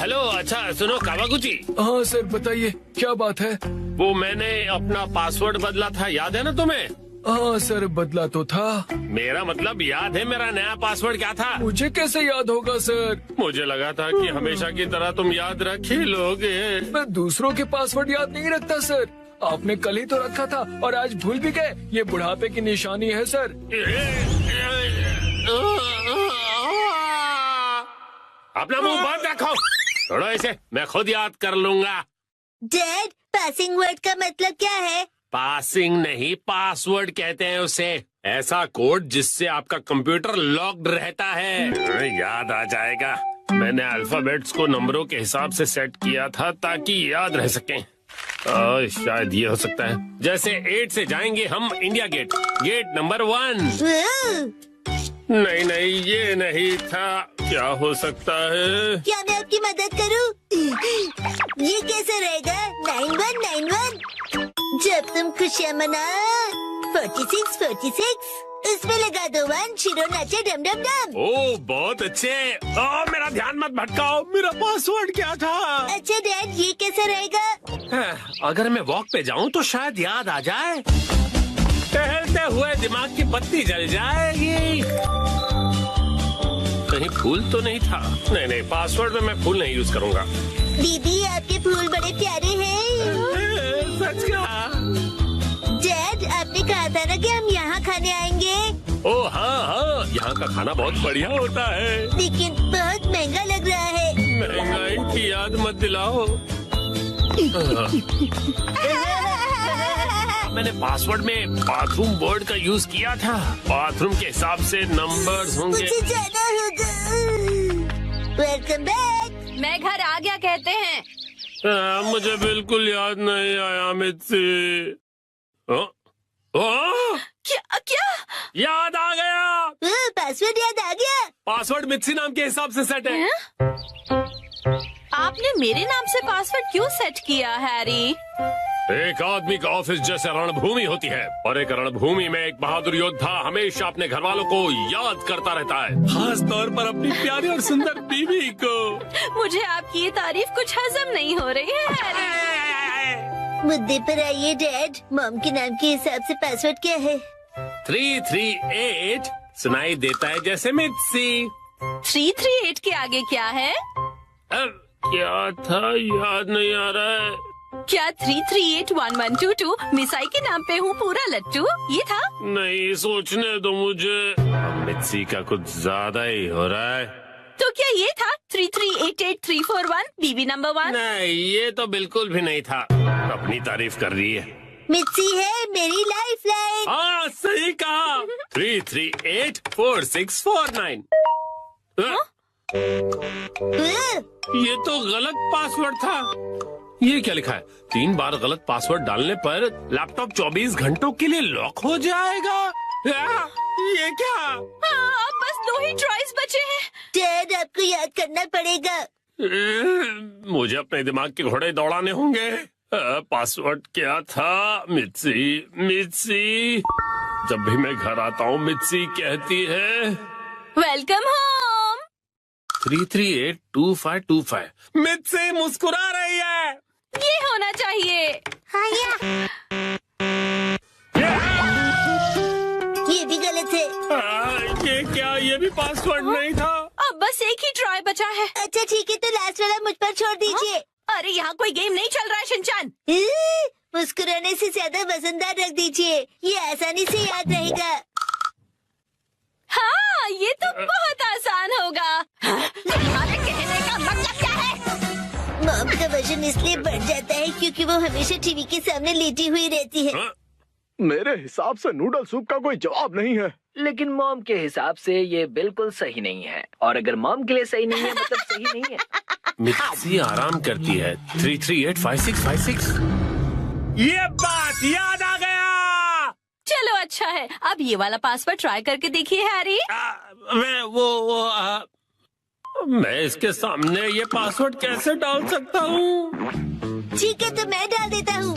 [SPEAKER 7] हेलो, अच्छा सुनो कावागुची।
[SPEAKER 4] हाँ सर, बताइए क्या बात है?
[SPEAKER 7] वो मैंने अपना पासवर्ड बदला था, याद है ना तुम्हें?
[SPEAKER 4] हाँ सर, बदला तो था।
[SPEAKER 7] मेरा मतलब याद है मेरा नया पासवर्ड क्या था?
[SPEAKER 4] मुझे कैसे याद होगा सर?
[SPEAKER 7] मुझे लगा था कि हमेशा की तरह तुम याद रख ही लोगे।
[SPEAKER 4] मैं दूसरों के पासवर्ड याद नहीं रखता सर। आपने कल ही तो रखा था और आज भूल भी गए। ये बुढ़ापे की निशानी है सर।
[SPEAKER 7] अपना मुंह बंद रखो। छोड़ो इसे, मैं खुद याद कर लूंगा।
[SPEAKER 1] डैड, पासिंग वर्ड का मतलब क्या है?
[SPEAKER 7] पासिंग नहीं, पासवर्ड कहते हैं उसे। ऐसा कोड जिससे आपका कंप्यूटर लॉक्ड रहता है। याद आ जाएगा। मैंने अल्फाबेट्स को नंबरों के हिसाब से सेट किया था ताकि याद रह सकें। शायद ये हो सकता है। जैसे 8 से जाएंगे हम इंडिया गेट, गेट नंबर 1। नहीं, ये नहीं था। क्या हो सकता है?
[SPEAKER 1] क्या मैं आपकी मदद करूं? ये कैसे रहेगा? 9191। जब तुम खुशियाँ मना 46 इसमें लगा दो 1, शिरो नाचे डम डम डम।
[SPEAKER 7] ओह बहुत अच्छे। मेरा ध्यान मत भटकाओ, मेरा पासवर्ड क्या था?
[SPEAKER 1] अच्छा डैड, ये कैसे रहेगा?
[SPEAKER 7] अगर मैं वॉक पे जाऊं तो शायद याद आ जाए। टहलते हुए दिमाग की बत्ती जल जाएगी। कहीं फूल तो नहीं था? नहीं, पासवर्ड में मैं फूल नहीं यूज करूंगा।
[SPEAKER 1] दीदी आपके फूल बड़े प्यारे हैं।
[SPEAKER 7] सच कहा।
[SPEAKER 1] डैड आपने कहा था ना कि हम यहाँ खाने आएंगे।
[SPEAKER 7] ओह हाँ, यहाँ का खाना बहुत बढ़िया होता है,
[SPEAKER 1] लेकिन बहुत महंगा लग रहा है।
[SPEAKER 7] महंगाई की याद मत दिलाओ। मैंने पासवर्ड में बाथरूम वर्ड का यूज किया था। बाथरूम के हिसाब से नंबर्स होंगे।
[SPEAKER 1] मुझे जाना होगा। Welcome back.
[SPEAKER 2] मैं घर आ गया कहते हैं।
[SPEAKER 7] मुझे बिल्कुल याद नहीं आया मित्सी।
[SPEAKER 2] क्या?
[SPEAKER 7] याद आ गया।
[SPEAKER 1] पासवर्ड याद आ गया।
[SPEAKER 7] पासवर्ड मित्सी नाम के हिसाब से सेट है।
[SPEAKER 2] आपने मेरे नाम से पासवर्ड क्यों सेट किया हैरी?
[SPEAKER 7] एक आदमी का ऑफिस जैसे रणभूमि होती है, और एक रणभूमि में एक बहादुर योद्धा हमेशा अपने घर वालों को याद करता रहता है, खास तौर पर अपनी प्यारी और सुंदर बीवी को।
[SPEAKER 2] मुझे आपकी ये तारीफ कुछ हजम नहीं हो रही है हैरी।
[SPEAKER 1] मुद्दे पर आइए डैड। मॉम के नाम के हिसाब से पासवर्ड क्या है?
[SPEAKER 7] 338 सुनाई देता है जैसे मित्सी।
[SPEAKER 2] 338 के आगे क्या है?
[SPEAKER 7] क्या था याद नहीं आ रहा है।
[SPEAKER 2] क्या 3381122 मिसाई के नाम पे हूँ पूरा लट्टू, ये था?
[SPEAKER 7] नहीं, सोचने दो मुझे। मित्सी का कुछ ज्यादा ही हो रहा है।
[SPEAKER 2] तो क्या ये था 3388341 बीबी नंबर 1?
[SPEAKER 7] नहीं, ये तो बिल्कुल भी नहीं था। अपनी तारीफ कर रही है।
[SPEAKER 1] मित्सी है मेरी लाइफ लाइन।
[SPEAKER 7] हाँ सही कहा। 3384649। ये तो गलत पासवर्ड था। ये क्या लिखा है? 3 बार गलत पासवर्ड डालने पर लैपटॉप 24 घंटों के लिए लॉक हो जाएगा। ये क्या?
[SPEAKER 2] अब बस 2 ही ट्राइज बचे हैं।
[SPEAKER 1] डैड आपको याद करना पड़ेगा।
[SPEAKER 7] मुझे अपने दिमाग के घोड़े दौड़ाने होंगे। पासवर्ड क्या था? मित्सी। जब भी मैं घर आता हूँ मित्सी कहती है
[SPEAKER 2] वेलकम होम।
[SPEAKER 7] 3382525। मित्सी मुस्कुरा रही है।
[SPEAKER 2] ये होना चाहिए।
[SPEAKER 1] हाँ ये भी गलत है।
[SPEAKER 7] ये क्या? ये भी पासवर्ड नहीं था।
[SPEAKER 2] अब बस एक ही ट्राई बचा है।
[SPEAKER 1] अच्छा ठीक है, तो लास्ट वाला मुझ पर छोड़ दीजिए।
[SPEAKER 2] अरे यहाँ कोई गेम नहीं चल रहा है शिनचान।
[SPEAKER 1] मुस्कुराने से ज्यादा वजनदार रख दीजिए, ये आसानी से याद रहेगा।
[SPEAKER 2] हाँ ये तो बहुत आसान होगा। तुम्हारे कहने का मतलब क्या है?
[SPEAKER 1] मॉम का वजन इसलिए बढ़ जाता है क्योंकि वो हमेशा टीवी के सामने लेटी हुई रहती है।
[SPEAKER 3] मेरे हिसाब से नूडल सूप का कोई जवाब नहीं है।
[SPEAKER 14] लेकिन मॉम के हिसाब से ये बिल्कुल सही नहीं है, और अगर मॉम के लिए सही नहीं है मतलब सही नहीं है।
[SPEAKER 7] मित्सी आराम करती है। 3385656। ये बात याद आ गया।
[SPEAKER 2] चलो अच्छा है, अब ये वाला पासवर्ड ट्राई करके देखिए हैरी।
[SPEAKER 7] मैं इसके सामने ये पासवर्ड कैसे डाल सकता हूँ?
[SPEAKER 1] ठीक है तो मैं डाल देता हूँ।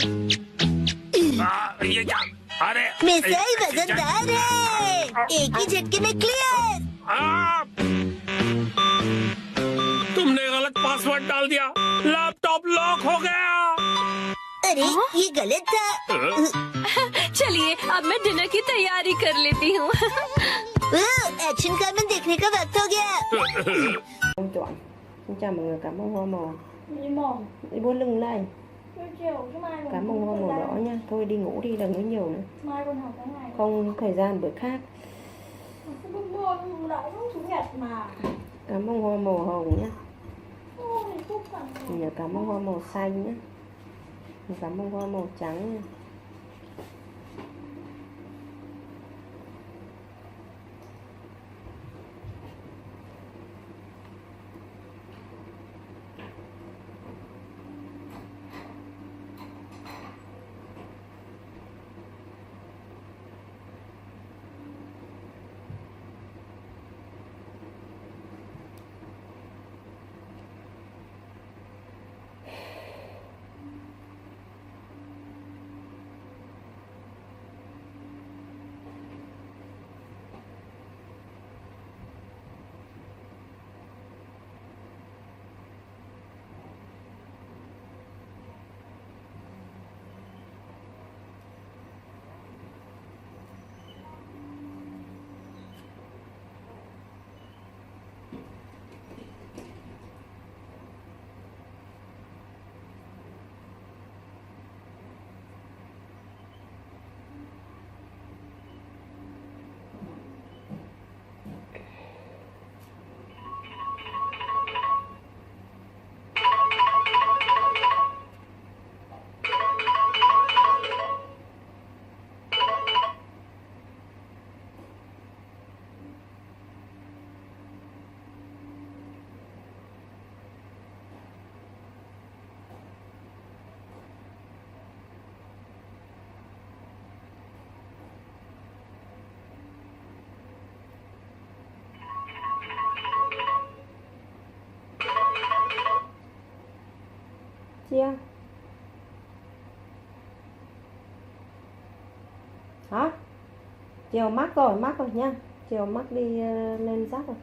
[SPEAKER 7] ये क्या? अरे
[SPEAKER 1] मिसाई वजनदार है, एक ही झटके में क्लियर।
[SPEAKER 7] तुमने गलत पासवर्ड डाल दिया, लैपटॉप लॉक हो गया।
[SPEAKER 1] अरे ये गलत था।
[SPEAKER 2] चलिए अब मैं डिनर की तैयारी कर लेती हूँ।
[SPEAKER 1] एक्शन फिल्म देखने का वक्त हो गया।
[SPEAKER 16] Xin chào mọi người, cảm ơn hoa màu. Đi bôi lưng đây. Cảm ơn hoa màu đỏ nha. Thôi đi ngủ đi, đừng nói nhiều nữa. Không thời gian bữa khác. Cảm ơn hoa màu hồng nhé. Nhớ cảm ơn hoa màu xanh nhé. Cảm ơn hoa màu trắng nha. Chia. Hả? Chiều mắc rồi nha. Chiều mắc đi lên rác rồi.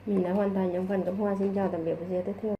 [SPEAKER 16] Mình đã hoàn thành những phần cắm hoa. Xin chào tạm biệt và see you tiếp theo.